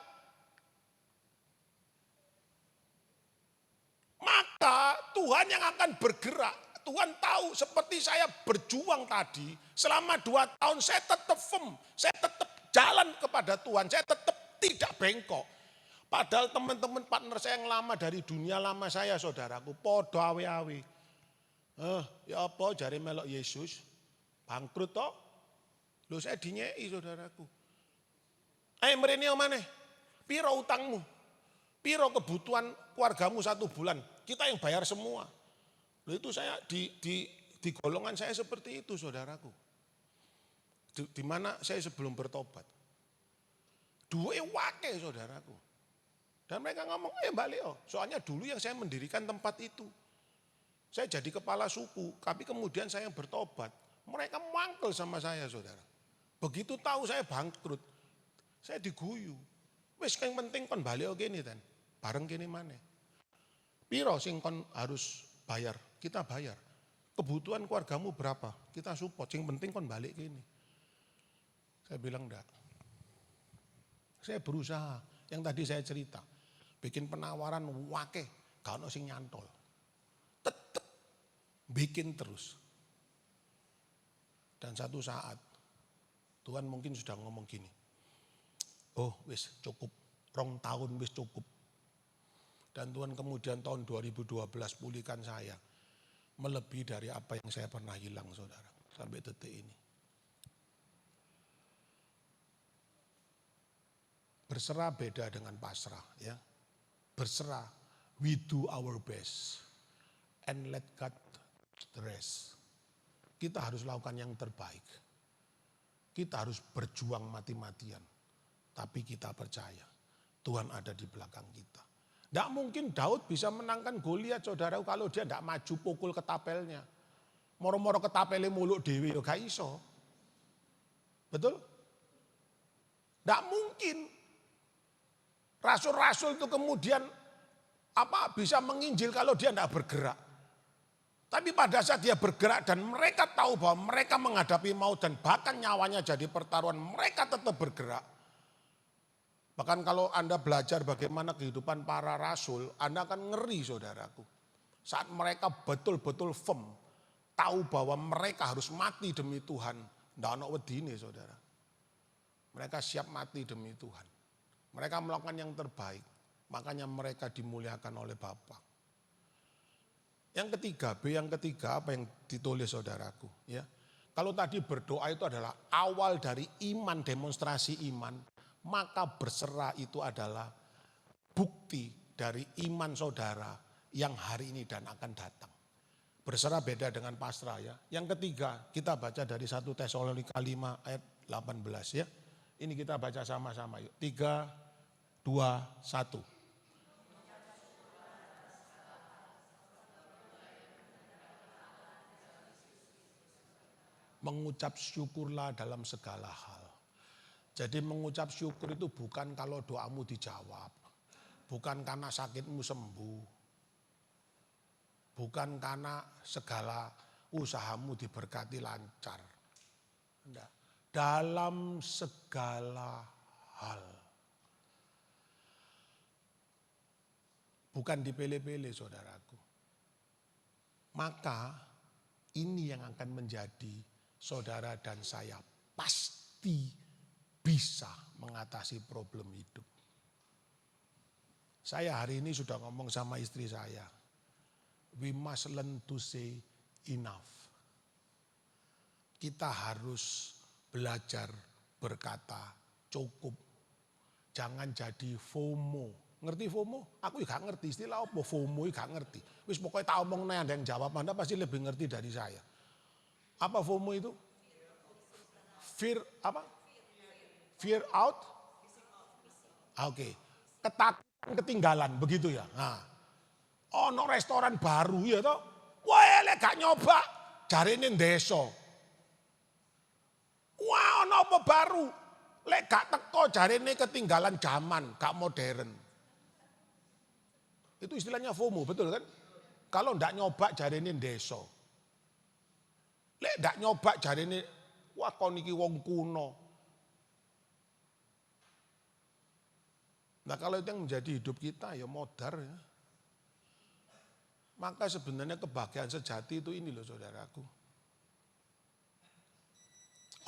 Maka Tuhan yang akan bergerak. Tuhan tahu seperti saya berjuang tadi, selama 2 tahun saya tetap firm, saya tetap jalan kepada Tuhan, saya tetap tidak bengkok. Padahal teman-teman partner saya yang lama dari dunia lama saya, saudaraku, podo awe-awe. Ya apa jari melok Yesus, bangkrut toh. Loh saya dinyei saudaraku. Ayo mrene omane, piro utangmu? Piro kebutuhan keluargamu 1 bulan? Kita yang bayar semua. Loh itu saya di golongan saya seperti itu saudaraku. Di mana saya sebelum bertobat. Duwe wake saudaraku. Dan mereka ngomong, balik soalnya dulu yang saya mendirikan tempat itu. Saya jadi kepala suku, tapi kemudian saya bertobat. Mereka mangkel sama saya saudara. Begitu tahu saya bangkrut, saya diguyu. Wes yang penting kon balik oke nih dan bareng kene maneh. Piro sing kon harus bayar, kita bayar. Kebutuhan keluargamu berapa, kita support. Yang penting kon balik kene. Saya bilang enggak. Saya berusaha, yang tadi saya cerita. Bikin penawaran wake, gak ono sing nyantol. Tetep bikin terus. Dan satu saat Tuhan mungkin sudah ngomong gini. Oh wis cukup, 2 tahun wis cukup. Dan Tuhan kemudian tahun 2012 pulihkan saya. Melebihi dari apa yang saya pernah hilang saudara. Sampai detik ini. Berserah beda dengan pasrah ya. Berserah, we do our best and let God the rest. Kita harus lakukan yang terbaik. Kita harus berjuang mati-matian. Tapi kita percaya Tuhan ada di belakang kita. Tidak mungkin Daud bisa menangkan Goliat saudara kalau dia tidak maju pukul ketapelnya. Moro-moro ketapelnya muluk dewi, gak iso. Betul? Tidak mungkin. Rasul-rasul itu kemudian bisa menginjil kalau dia tidak bergerak. Tapi pada saat dia bergerak dan mereka tahu bahwa mereka menghadapi maut dan bahkan nyawanya jadi pertaruhan, mereka tetap bergerak. Bahkan kalau Anda belajar bagaimana kehidupan para rasul, Anda akan ngeri saudaraku. Saat mereka betul-betul firm, tahu bahwa mereka harus mati demi Tuhan. Nggak ono wedine saudara. Mereka siap mati demi Tuhan. Mereka melakukan yang terbaik. Makanya mereka dimuliakan oleh Bapa. Yang ketiga, yang ketiga apa yang ditulis saudaraku. Ya, kalau tadi berdoa itu adalah awal dari iman, demonstrasi iman. Maka berserah itu adalah bukti dari iman saudara yang hari ini dan akan datang. Berserah beda dengan pasrah ya. Yang ketiga kita baca dari 1 Tesalonika 5 ayat 18 ya. Ini kita baca sama-sama yuk. 3, 2, 1. Mengucap syukurlah dalam segala hal. Jadi mengucap syukur itu bukan kalau doamu dijawab. Bukan karena sakitmu sembuh. Bukan karena segala usahamu diberkati lancar. Enggak. Dalam segala hal. Bukan dipilih-pilih saudaraku. Maka ini yang akan menjadi saudara dan saya pasti bisa mengatasi problem hidup. Saya hari ini sudah ngomong sama istri saya. We must learn to say enough. Kita harus belajar berkata cukup. Jangan jadi FOMO. Ngerti FOMO? Aku gak ngerti istilah apa FOMO, gak ngerti. Wis pokoknya tak omong ada yang jawab, Anda pasti lebih ngerti dari saya. Apa FOMO itu? Fear apa? Fear out? Oke. Ketakutan ketinggalan, begitu ya. Nah, ono restoran baru ya toh. Wah, lek gak nyoba, jarine ndeso. Wah, ono apa baru? Lek gak teko jarine ketinggalan zaman, gak modern. Itu istilahnya FOMO, betul kan? Kalau ndak nyoba jarine ndeso. Lek ndak nyoba jarine wah kon iki wong kuno. Nah kalau itu yang menjadi hidup kita ya modar ya. Maka sebenarnya kebahagiaan sejati itu ini loh saudaraku.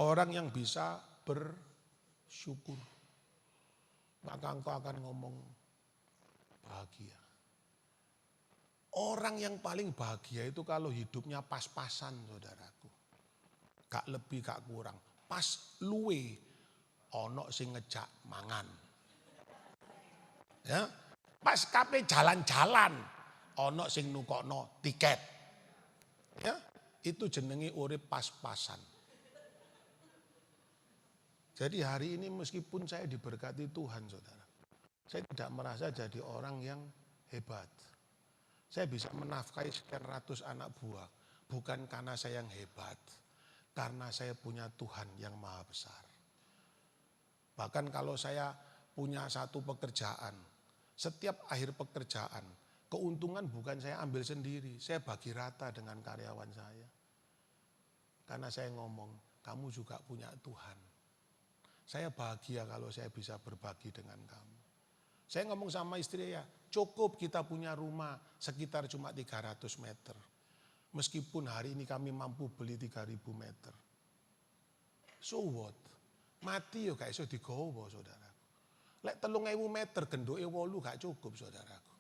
Orang yang bisa bersyukur. Maka engkau akan ngomong bahagia. Orang yang paling bahagia itu kalau hidupnya pas-pasan saudaraku. Gak lebih gak kurang. Pas luwe ono sing ngejak mangan. Ya, pas kape jalan-jalan ono sing nukokno tiket. Ya, itu jenenge urip pas-pasan. Jadi hari ini meskipun saya diberkati Tuhan saudara. Saya tidak merasa jadi orang yang hebat. Saya bisa menafkahi sekian ratus anak buah. Bukan karena saya yang hebat. Karena saya punya Tuhan yang maha besar. Bahkan kalau saya punya satu pekerjaan. Setiap akhir pekerjaan. Keuntungan bukan saya ambil sendiri. Saya bagi rata dengan karyawan saya. Karena saya ngomong, kamu juga punya Tuhan. Saya bahagia kalau saya bisa berbagi dengan kamu. Saya ngomong sama istri ya, cukup kita punya rumah sekitar cuma 300 meter. Meskipun hari ini kami mampu beli 3.000 meter. So what? Mati yo gak iso digowo saudara. Lek 3.000 meter gendoke 8 gak cukup saudaraku.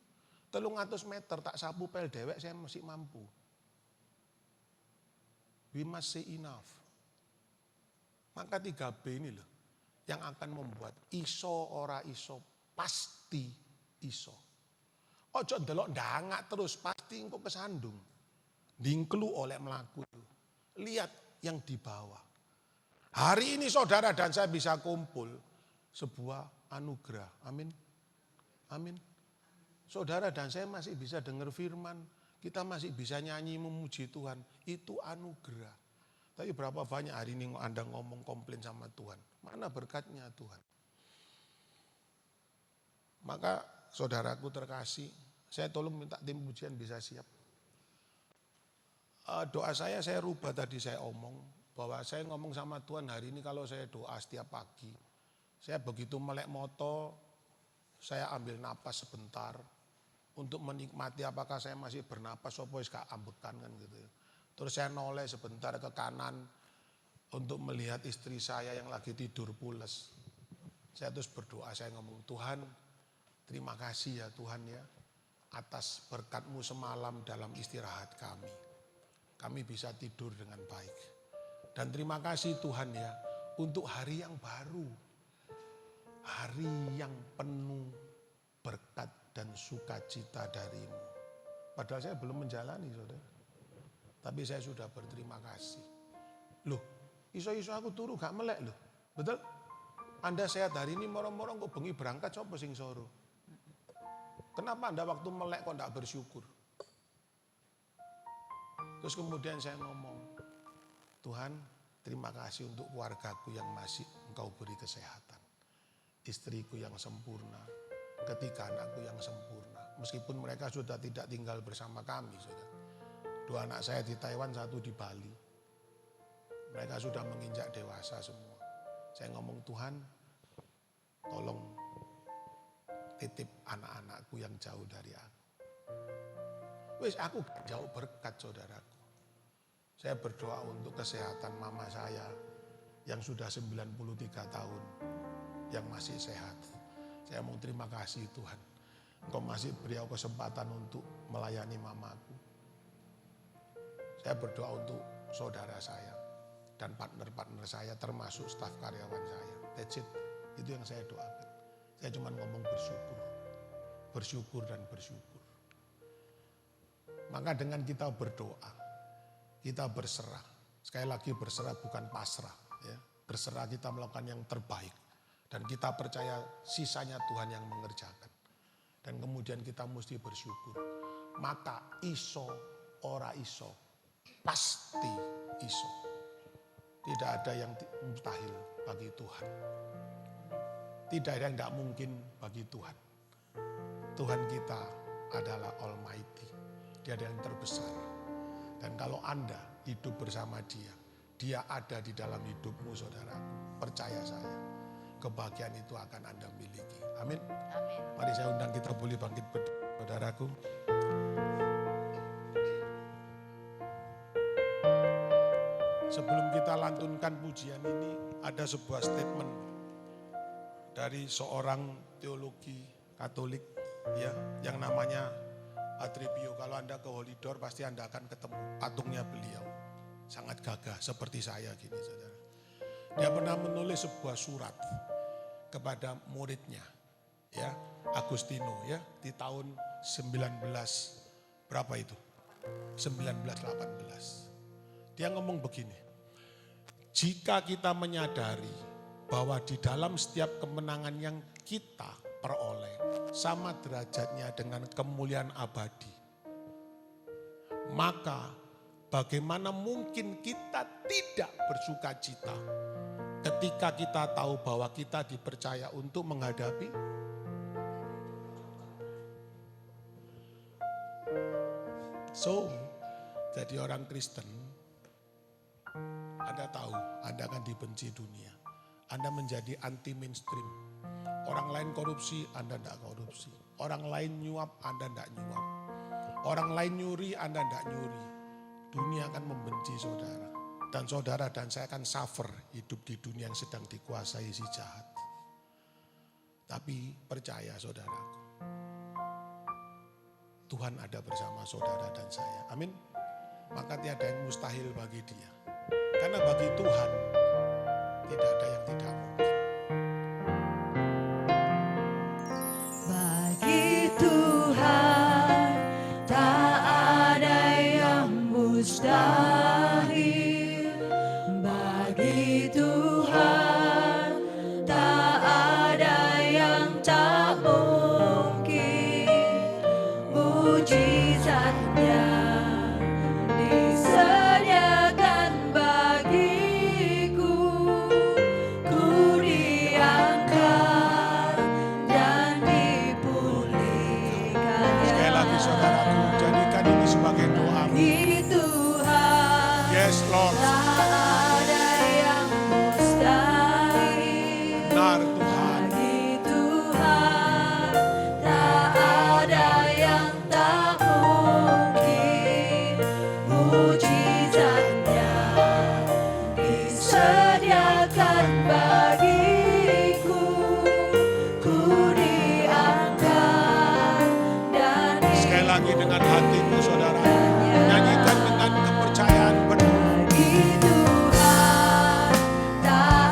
300 meter tak sapu pel dewek saya masih mampu. We must say enough. Maka 3B ini loh yang akan membuat iso ora iso pasti iso. Ojo ndelok ndangak terus pasti engko kesandung. Dingklu oleh melaku itu. Lihat yang di bawah. Hari ini saudara dan saya bisa kumpul sebuah anugerah. Amin. Amin. Saudara dan saya masih bisa dengar firman. Kita masih bisa nyanyi memuji Tuhan. Itu anugerah. Tapi berapa banyak hari ini Anda ngomong komplain sama Tuhan. Mana berkatnya Tuhan. Maka saudaraku terkasih. Saya tolong minta tim pujian bisa siap. Doa saya rubah tadi saya omong. Bahwa saya ngomong sama Tuhan hari ini kalau saya doa setiap pagi. Saya begitu melek moto, saya ambil napas sebentar untuk menikmati apakah saya masih bernapas apa wis gak ambekan kan gitu. Terus saya noleh sebentar ke kanan untuk melihat istri saya yang lagi tidur pules. Saya terus berdoa, saya ngomong, Tuhan terima kasih ya Tuhan ya atas berkat-Mu semalam dalam istirahat kami. Kami bisa tidur dengan baik. Dan terima kasih Tuhan ya untuk hari yang baru. Hari yang penuh berkat dan sukacita dari-Mu. Padahal saya belum menjalani saudara. Tapi saya sudah berterima kasih. Loh, iso-iso aku turu gak melek loh. Betul? Anda sehat hari ini moro-moro kok bengi berangkat coba sing soro. Kenapa Anda waktu melek kok gak bersyukur? Terus kemudian saya ngomong, Tuhan terima kasih untuk keluargaku yang masih Engkau beri kesehatan. Istriku yang sempurna, ketiga anakku yang sempurna. Meskipun mereka sudah tidak tinggal bersama kami, saudara. 2 anak saya di Taiwan, 1 di Bali. Mereka sudah menginjak dewasa semua. Saya ngomong, Tuhan tolong titip anak-anakku yang jauh dari aku. Wis aku jauh berkat saudaraku. Saya berdoa untuk kesehatan mama saya yang sudah 93 tahun, yang masih sehat. Saya mau terima kasih Tuhan. Engkau masih beri aku kesempatan untuk melayani mamaku. Saya berdoa untuk saudara saya dan partner-partner saya termasuk staf karyawan saya. That's it. Itu yang saya doakan. Saya cuma ngomong bersyukur. Bersyukur dan bersyukur. Maka dengan kita berdoa, kita berserah. Sekali lagi berserah bukan pasrah. Ya. Berserah kita melakukan yang terbaik. Dan kita percaya sisanya Tuhan yang mengerjakan. Dan kemudian kita mesti bersyukur. Maka iso, ora iso. Pasti iso. Tidak ada yang mustahil bagi Tuhan. Tidak ada yang tidak mungkin bagi Tuhan. Tuhan kita adalah Almighty. Dia adalah yang terbesar. Dan kalau Anda hidup bersama Dia, Dia ada di dalam hidupmu saudaraku. Percaya saya, kebahagiaan itu akan Anda miliki. Amin. Amin. Mari saya undang kita boleh bangkit berdiri saudaraku. Sebelum kita lantunkan pujian ini, ada sebuah statement dari seorang teologi Katolik ya, yang namanya Atribio. Kalau Anda ke Holidor pasti Anda akan ketemu patungnya beliau. Sangat gagah seperti saya gini saudara. Dia pernah menulis sebuah surat kepada muridnya ya, Agustino ya, di tahun 19 berapa itu? 1918. Dia ngomong begini, jika kita menyadari bahwa di dalam setiap kemenangan yang kita peroleh sama derajatnya dengan kemuliaan abadi, maka bagaimana mungkin kita tidak bersuka cita ketika kita tahu bahwa kita dipercaya untuk menghadapi jadi orang Kristen, Anda tahu, Anda akan dibenci dunia. Anda menjadi anti mainstream. Orang lain korupsi, Anda tidak korupsi. Orang lain nyuap, Anda tidak nyuap. Orang lain nyuri, Anda tidak nyuri. Dunia akan membenci saudara. Dan saudara dan saya akan suffer hidup di dunia yang sedang dikuasai si jahat. Tapi percaya saudaraku, Tuhan ada bersama saudara dan saya. Amin. Maka tiada yang mustahil bagi Dia. Karena bagi Tuhan tidak ada yang tidak mungkin. Bagi Tuhan tak ada yang mustahil. Bagi Tuhan tak ada yang tak mungkin. Mujizatnya disediakan bagiku. Ku diangkat dan dipulihkan. Sekali lagi saudaraku, jadikan ini sebagai doamu. Bagi Tuhan Yes Lord. tak ada yang mustahil. Benar Tuhan. lagi dengan hatimu saudara. Nyanyikan dengan kepercayaan penuh. Bagi Tuhan tak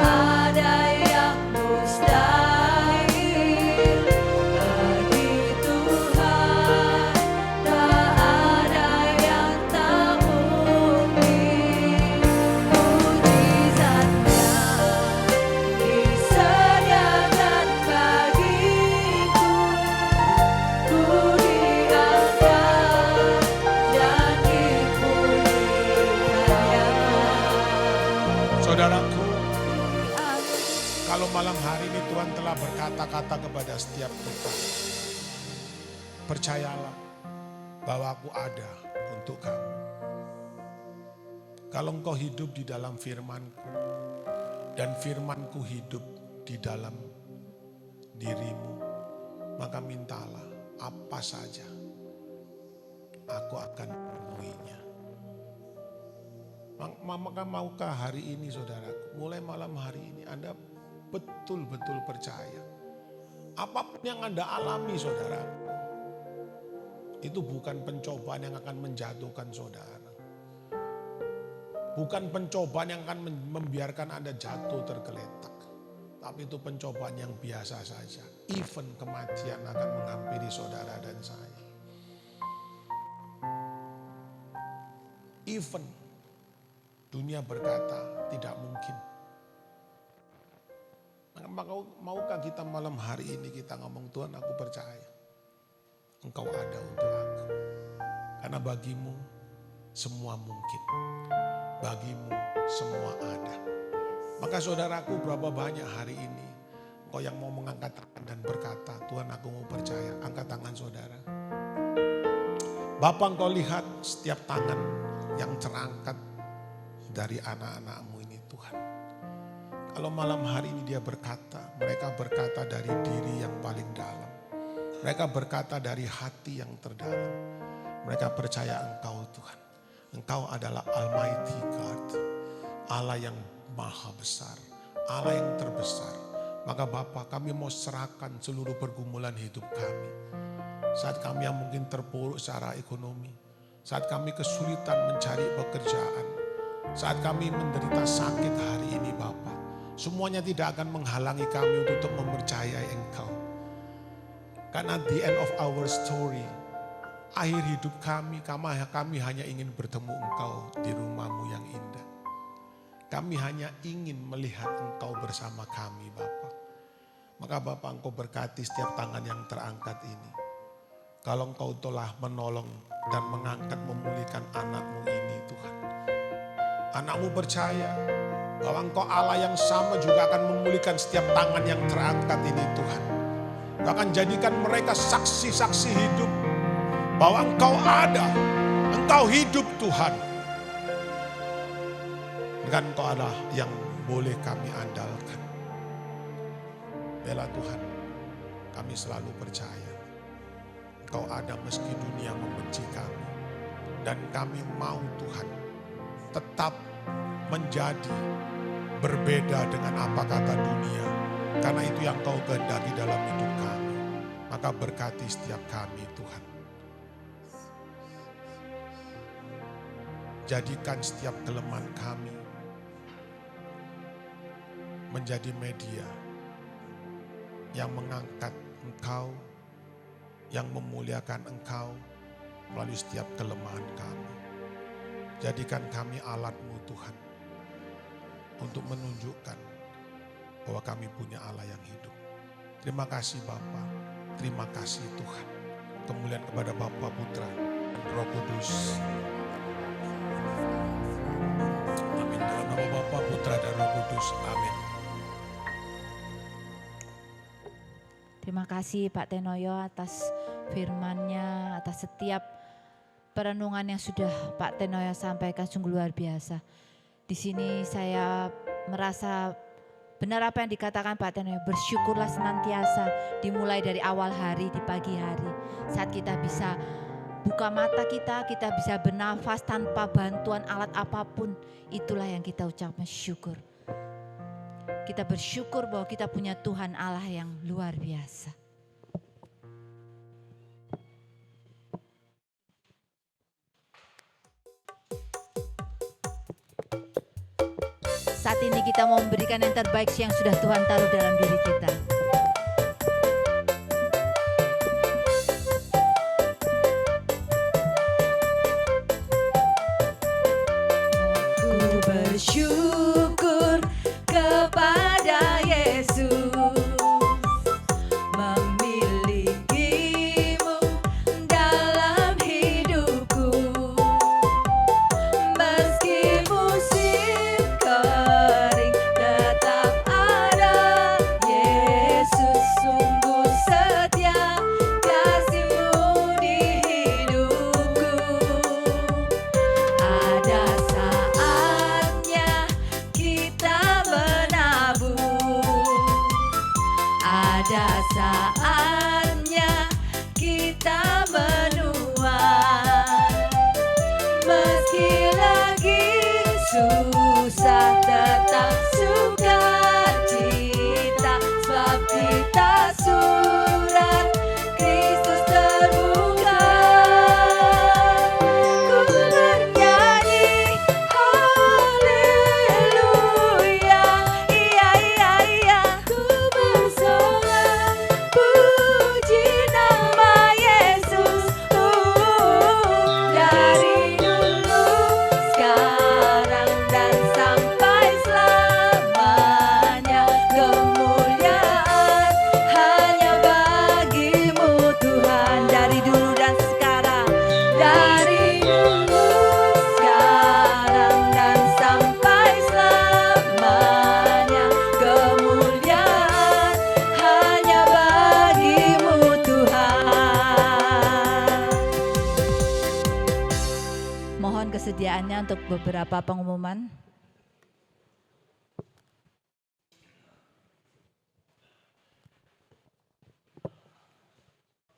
ada yang mustahil. Bagi Tuhan tak ada yang tak mungkin. Mujizatnya disediakan bagiku. Ku diangkat dan dipulihkannya. Saudaraku, kalau malam hari ini Tuhan telah berkata-kata kepada setiap kita, percayalah bahwa aku ada untuk kamu. Kalau engkau hidup di dalam firman-Ku dan firman-Ku hidup di dalam dirimu, maka mintalah apa saja, aku akan memenuhinya. Maka maukah hari ini saudaraku, mulai malam hari ini Anda betul-betul percaya. Apapun yang Anda alami saudaraku, itu bukan pencobaan yang akan menjatuhkan saudara. Bukan pencobaan yang akan membiarkan Anda jatuh tergeletak. Tapi itu pencobaan yang biasa saja. Even kematian akan menghampiri saudara dan saya. Even dunia berkata tidak mungkin. Maukah kita malam hari ini kita ngomong, Tuhan aku percaya Engkau ada untuk aku. Karena bagimu semua mungkin. Bagimu semua ada. Maka saudaraku, berapa banyak hari ini engkau yang mau mengangkat tangan dan berkata, Tuhan aku mau percaya. Angkat tangan saudara. Bapa, engkau lihat setiap tangan yang terangkat dari anak-anakmu ini Tuhan. Kalau malam hari ini dia berkata, mereka berkata dari diri yang paling dalam. Mereka berkata dari hati yang terdalam. Mereka percaya Engkau Tuhan. Engkau adalah Almighty God. Allah yang maha besar. Allah yang terbesar. Maka Bapa, kami mau serahkan seluruh pergumulan hidup kami. Saat kami yang mungkin terpuruk secara ekonomi. Saat kami kesulitan mencari pekerjaan. Saat kami menderita sakit hari ini Bapa. Semuanya tidak akan menghalangi kami untuk mempercayai Engkau. Karena at the end of our story, akhir hidup kami hanya ingin bertemu Engkau di rumah-Mu yang indah. Kami hanya ingin melihat Engkau bersama kami Bapa. Maka Bapa, Engkau berkati setiap tangan yang terangkat ini. Kalau Engkau telah menolong dan mengangkat memulihkan anak-Mu ini Tuhan. Anak-Mu percaya bahwa Engkau Allah yang sama juga akan memulihkan setiap tangan yang terangkat ini Tuhan. Engkau akan jadikan mereka saksi-saksi hidup bahwa Engkau ada, Engkau hidup Tuhan. Dan Engkau adalah yang boleh kami andalkan. Bela Tuhan, kami selalu percaya Engkau ada meski dunia membenci kami. Dan kami mau Tuhan tetap menjadi berbeda dengan apa kata dunia. Karena itu yang Kau kehendaki dalam hidup kami. Maka berkati setiap kami Tuhan. Jadikan setiap kelemahan kami menjadi media yang mengangkat Engkau, yang memuliakan Engkau melalui setiap kelemahan kami. Jadikan kami alat-Mu Tuhan untuk menunjukkan bahwa kami punya Allah yang hidup. Terima kasih Bapa, terima kasih Tuhan. Kemuliaan kepada Bapa, Putra, dan Roh Kudus. Amin. Dalam nama Bapa, Putra, dan Roh Kudus. Amin. Terima kasih Pak Tenoyo atas firman-Nya, atas setiap perenungan yang sudah Pak Tenoyo sampaikan, sungguh luar biasa. Di sini saya merasa benar apa yang dikatakan Pak Tenoyo, bersyukurlah senantiasa dimulai dari awal hari, di pagi hari. Saat kita bisa buka mata kita bisa bernafas tanpa bantuan alat apapun, itulah yang kita ucapkan syukur. Kita bersyukur bahwa kita punya Tuhan Allah yang luar biasa. saat ini kita mau memberikan yang terbaik yang sudah Tuhan taruh dalam diri kita. Ku bersyukur kepada Yesus memilikimu dalam hidupku. Meski musim kering tetap ada Yesus, sungguh setia kasih-Mu di hidupku. Ada saatnya kita menabur, ada saatnya kita menuai. Meski lagi susah tetap sukacita, sebab kita surat Kristus terbuka. Ku bernyanyi haleluya, iya iya iya. Ku bersorak puji nama Yesus. Dari dulu, sekarang dan sampai selamanya, kemuliaan hanya bagi-Mu Tuhan. Dari dulu dan sekarang, dari dulu, sekarang dan sampai selamanya, kemuliaan hanya bagi-Mu Tuhan. Mohon kesediaannya untuk beberapa pengumuman.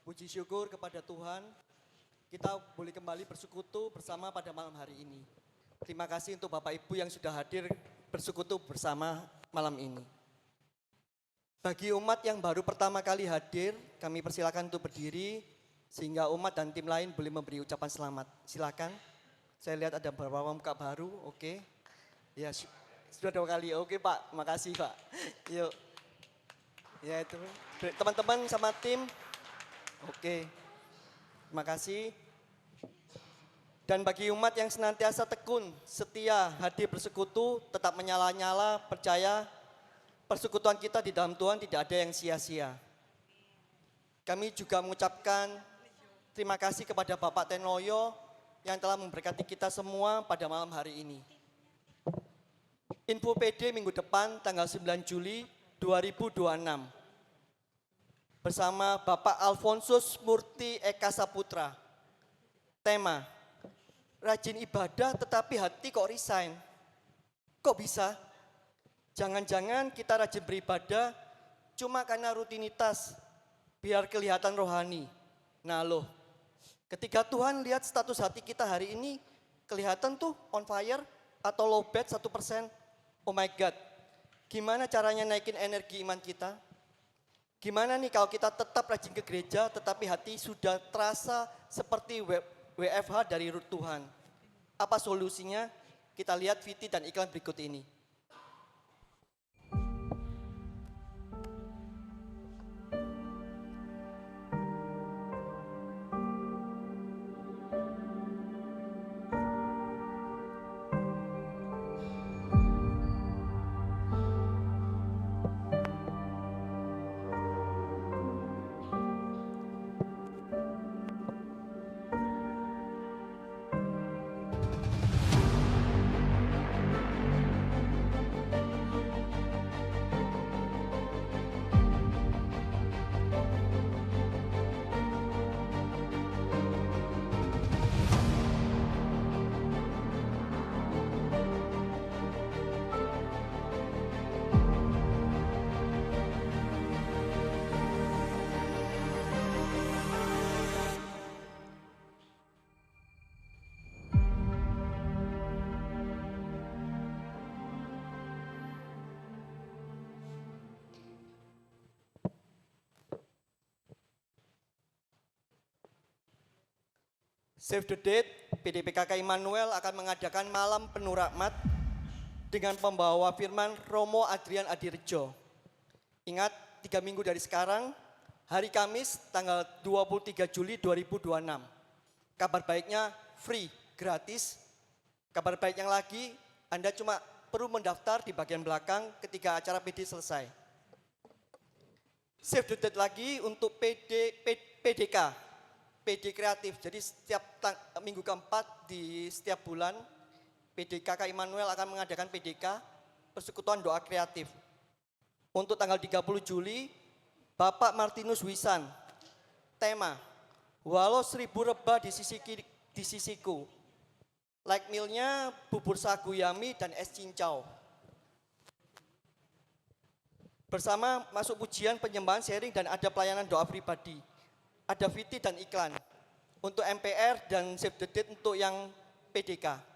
Puji syukur kepada Tuhan, kita boleh kembali bersekutu bersama pada malam hari ini. Terima kasih untuk Bapak Ibu yang sudah hadir bersekutu bersama malam ini. Bagi umat yang baru pertama kali hadir, kami persilakan untuk berdiri sehingga umat dan tim lain boleh memberi ucapan selamat. Silakan. Saya lihat ada beberapa muka baru, oke. Ya, sudah 2 kali, oke Pak, makasih Pak. Yuk. Ya itu, teman-teman sama tim, oke. Terima kasih. Dan bagi umat yang senantiasa tekun, setia, hadir bersekutu, tetap menyala-nyala, percaya persekutuan kita di dalam Tuhan tidak ada yang sia-sia. Kami juga mengucapkan terima kasih kepada Bapak Tenoyo yang telah memberkati kita semua pada malam hari ini. Info PD minggu depan tanggal 9 Juli 2026. Bersama Bapak Alfonsus Murti Eka Saputra. Tema, rajin ibadah tetapi hati kok resign. Kok bisa? Jangan-jangan kita rajin beribadah cuma karena rutinitas, biar kelihatan rohani. Nah loh, ketika Tuhan lihat status hati kita hari ini, kelihatan tuh on fire atau low bad 1%. Oh my God, gimana caranya naikin energi iman kita? Gimana nih kalau kita tetap rajin ke gereja tetapi hati sudah terasa seperti WFH dari Tuhan? Apa solusinya? Kita lihat VT dan iklan berikut ini. Save the date, PDPKK Immanuel akan mengadakan malam penuh rahmat dengan pembawa firman Romo Adrian Adirejo. Ingat, 3 minggu dari sekarang, hari Kamis tanggal 23 Juli 2026. Kabar baiknya free, gratis. Kabar baik yang lagi, Anda cuma perlu mendaftar di bagian belakang ketika acara PD selesai. Save the date lagi untuk PDK, PD kreatif. Jadi setiap minggu keempat di setiap bulan, PD KK Immanuel akan mengadakan PDK, persekutuan doa kreatif. Untuk tanggal 30 Juli, Bapak Martinus Wisan, tema, walau 1000 rebah di sisiku. Like meal-nya bubur sagu yami dan es cincau. Bersama masuk pujian, penyembahan, sharing, dan ada pelayanan doa pribadi. Ada VT dan iklan. Untuk MPR dan save the date untuk yang PDK.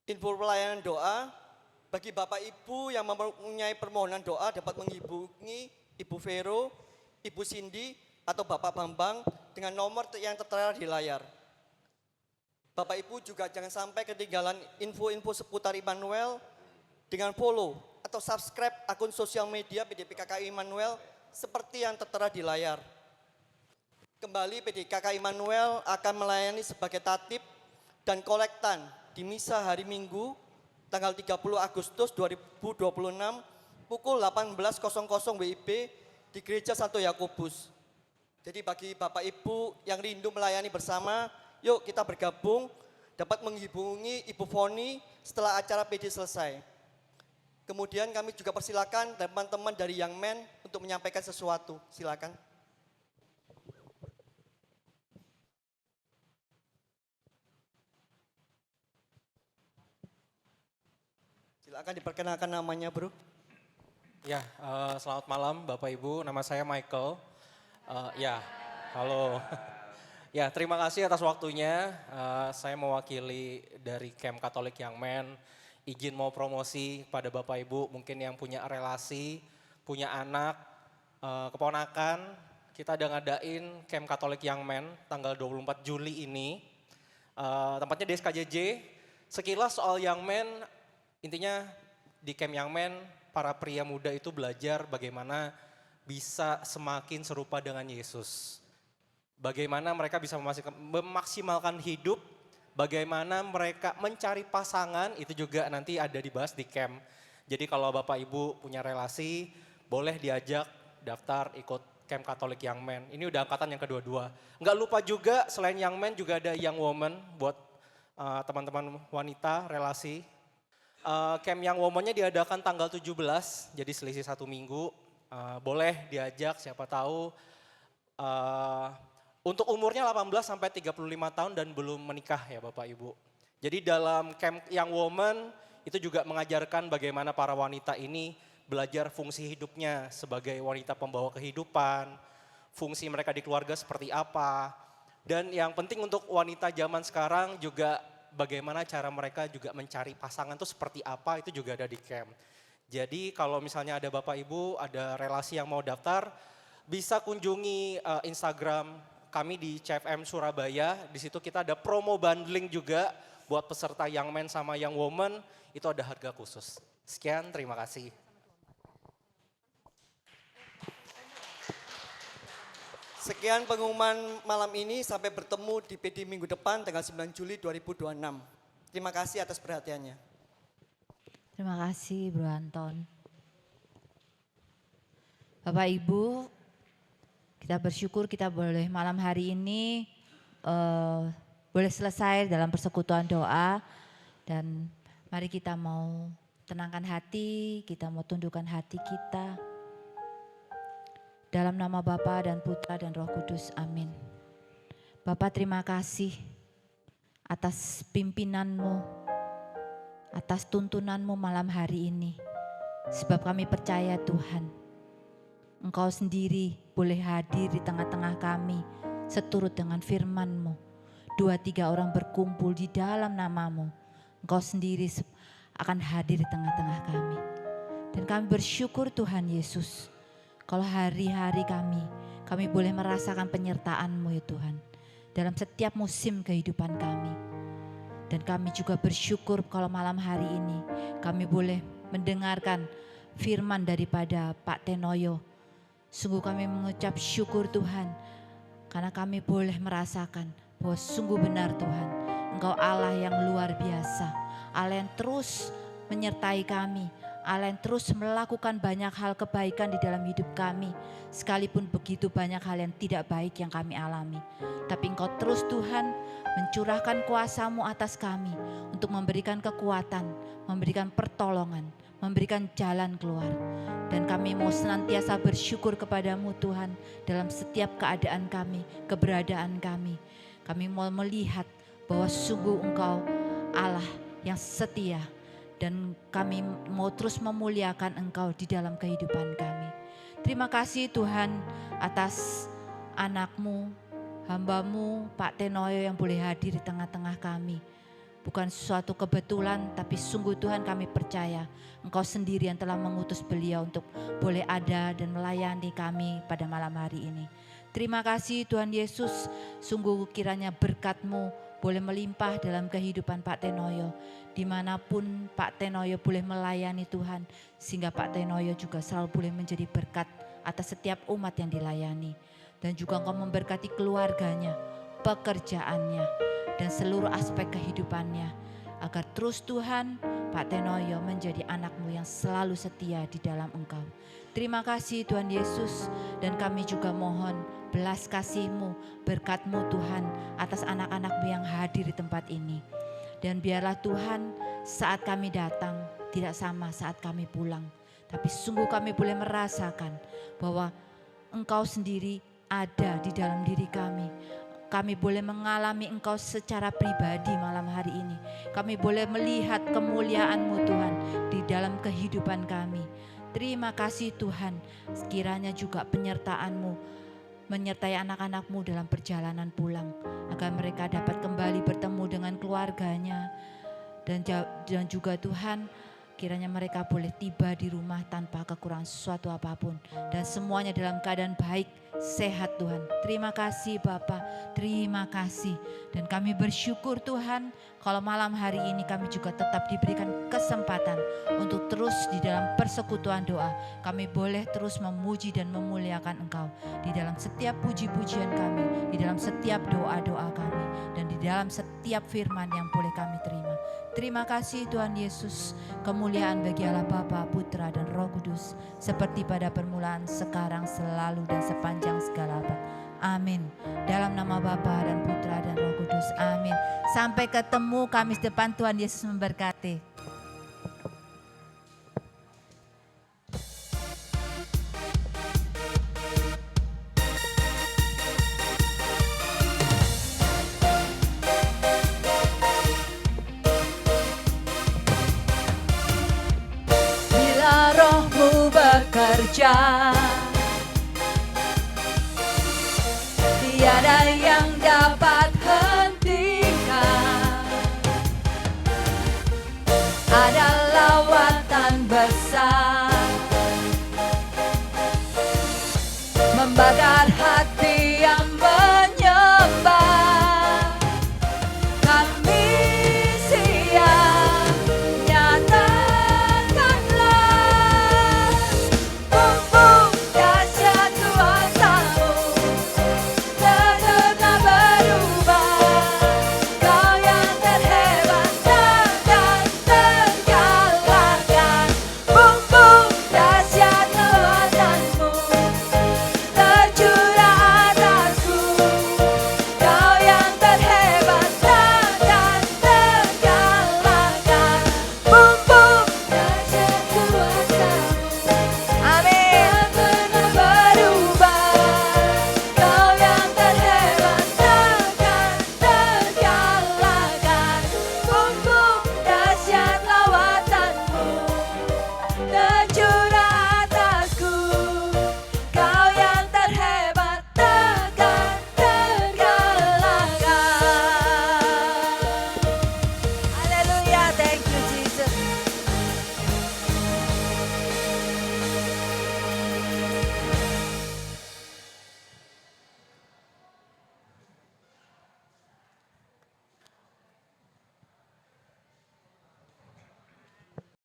Info pelayanan doa, bagi Bapak Ibu yang mempunyai permohonan doa dapat menghubungi Ibu Vero, Ibu Cindy, atau Bapak Bambang dengan nomor yang tertera di layar. Bapak Ibu juga jangan sampai ketinggalan info-info seputar Immanuel dengan follow atau subscribe akun sosial media PDPKK Immanuel seperti yang tertera di layar. Kembali PDKK Immanuel akan melayani sebagai tatib dan kolektan di misa hari Minggu tanggal 30 Agustus 2026 pukul 18.00 WIB di Gereja Santo Yakobus. Jadi bagi Bapak Ibu yang rindu melayani bersama, yuk kita bergabung, dapat menghubungi Ibu Foni setelah acara PD selesai. Kemudian kami juga persilakan teman-teman dari Young Men untuk menyampaikan sesuatu, silakan. Silakan diperkenalkan namanya, Bro. Ya, selamat malam Bapak Ibu, nama saya Michael. Ya, halo. Ya, terima kasih atas waktunya. Saya mewakili dari Camp Katolik Young Men. Izin mau promosi pada Bapak Ibu, mungkin yang punya relasi, punya anak, keponakan. Kita ada ngadain Camp Katolik Young Men tanggal 24 Juli ini. Tempatnya di SKJJ. Sekilas soal Young Men, intinya di Camp Young Men, para pria muda itu belajar bagaimana bisa semakin serupa dengan Yesus. Bagaimana mereka bisa memaksimalkan hidup, bagaimana mereka mencari pasangan, itu juga nanti ada dibahas di camp. Jadi kalau Bapak Ibu punya relasi, boleh diajak daftar ikut Camp Katolik Young Men. Ini udah angkatan yang kedua-dua. Nggak lupa juga selain Young Men juga ada Young Woman buat teman-teman wanita relasi. Camp Young Woman-nya diadakan tanggal 17, jadi selisih 1 minggu. Boleh diajak siapa tahu. Untuk umurnya 18 sampai 35 tahun dan belum menikah ya Bapak Ibu. Jadi dalam Camp Young Woman itu juga mengajarkan bagaimana para wanita ini belajar fungsi hidupnya sebagai wanita pembawa kehidupan, fungsi mereka di keluarga seperti apa. Dan yang penting untuk wanita zaman sekarang juga bagaimana cara mereka juga mencari pasangan itu seperti apa, itu juga ada di camp. Jadi kalau misalnya ada Bapak Ibu, ada relasi yang mau daftar, bisa kunjungi Instagram kami di CFM Surabaya. Di situ kita ada promo bundling juga buat peserta Young Men sama Young Woman, itu ada harga khusus. Sekian, terima kasih. Sekian pengumuman malam ini, sampai bertemu di PD minggu depan tanggal 9 Juli 2026. Terima kasih atas perhatiannya. Terima kasih Bro Anton. Bapak Ibu, kita bersyukur kita boleh malam hari ini boleh selesai dalam persekutuan doa. Dan mari kita mau tenangkan hati, kita mau tundukkan hati kita. Dalam nama Bapa dan Putra dan Roh Kudus, amin. Bapak terima kasih atas pimpinanmu, atas tuntunanmu malam hari ini. Sebab kami percaya Tuhan, Engkau sendiri boleh hadir di tengah-tengah kami seturut dengan firman-Mu. 2-3 orang berkumpul di dalam nama-Mu, Engkau sendiri akan hadir di tengah-tengah kami. Dan kami bersyukur Tuhan Yesus, kalau hari-hari kami boleh merasakan penyertaan-Mu ya Tuhan, dalam setiap musim kehidupan kami. Dan kami juga bersyukur kalau malam hari ini kami boleh mendengarkan firman daripada Pak Tenoyo. Sungguh kami mengucap syukur Tuhan, karena kami boleh merasakan bahwa sungguh benar Tuhan, Engkau Allah yang luar biasa, Allah yang terus menyertai kami, Allah yang terus melakukan banyak hal kebaikan di dalam hidup kami. Sekalipun begitu banyak hal yang tidak baik yang kami alami, tapi Engkau terus Tuhan mencurahkan kuasa-Mu atas kami untuk memberikan kekuatan, memberikan pertolongan, memberikan jalan keluar. Dan kami mau senantiasa bersyukur kepadamu Tuhan dalam setiap keadaan kami, keberadaan kami. Kami mau melihat bahwa sungguh Engkau Allah yang setia, dan kami mau terus memuliakan Engkau di dalam kehidupan kami. Terima kasih Tuhan atas anak-Mu, hamba-Mu Pak Tenoyo yang boleh hadir di tengah-tengah kami. Bukan suatu kebetulan, tapi sungguh Tuhan kami percaya Engkau sendiri yang telah mengutus beliau untuk boleh ada dan melayani kami pada malam hari ini. Terima kasih Tuhan Yesus, sungguh kiranya berkat-Mu boleh melimpah dalam kehidupan Pak Tenoyo. Dimanapun Pak Tenoyo boleh melayani Tuhan, sehingga Pak Tenoyo juga selalu boleh menjadi berkat atas setiap umat yang dilayani. Dan juga Engkau memberkati keluarganya, pekerjaannya, dan seluruh aspek kehidupannya, agar terus Tuhan Pak Tenoyo menjadi anak-Mu yang selalu setia di dalam Engkau. Terima kasih Tuhan Yesus, dan kami juga mohon belas kasih-Mu, berkat-Mu Tuhan atas anak-anak-Mu yang hadir di tempat ini. Dan biarlah Tuhan saat kami datang tidak sama saat kami pulang, tapi sungguh kami boleh merasakan bahwa Engkau sendiri ada di dalam diri kami. Kami boleh mengalami Engkau secara pribadi malam hari ini. Kami boleh melihat kemuliaan-Mu Tuhan di dalam kehidupan kami. Terima kasih Tuhan, sekiranya juga penyertaan-Mu menyertai anak-anak-Mu dalam perjalanan pulang, agar mereka dapat kembali bertemu dengan keluarganya. Dan juga Tuhan, kiranya mereka boleh tiba di rumah tanpa kekurangan sesuatu apapun, dan semuanya dalam keadaan baik, sehat Tuhan. Terima kasih Bapa, terima kasih. Dan kami bersyukur Tuhan, kalau malam hari ini kami juga tetap diberikan kesempatan untuk terus di dalam persekutuan doa. Kami boleh terus memuji dan memuliakan Engkau di dalam setiap puji-pujian kami, di dalam setiap doa-doa kami, dan di dalam setiap firman yang boleh kami terima. Terima kasih Tuhan Yesus, kemuliaan bagi Allah Bapa, Putra dan Roh Kudus, seperti pada permulaan, sekarang, selalu dan sepanjang segala abad. Amin. Dalam nama Bapa dan Putra dan Roh Kudus. Amin. Sampai ketemu Kamis depan, Tuhan Yesus memberkati. Bila Roh-Mu bekerja, tiada yang dapat hentikan. Ada lawatan besar membakar hati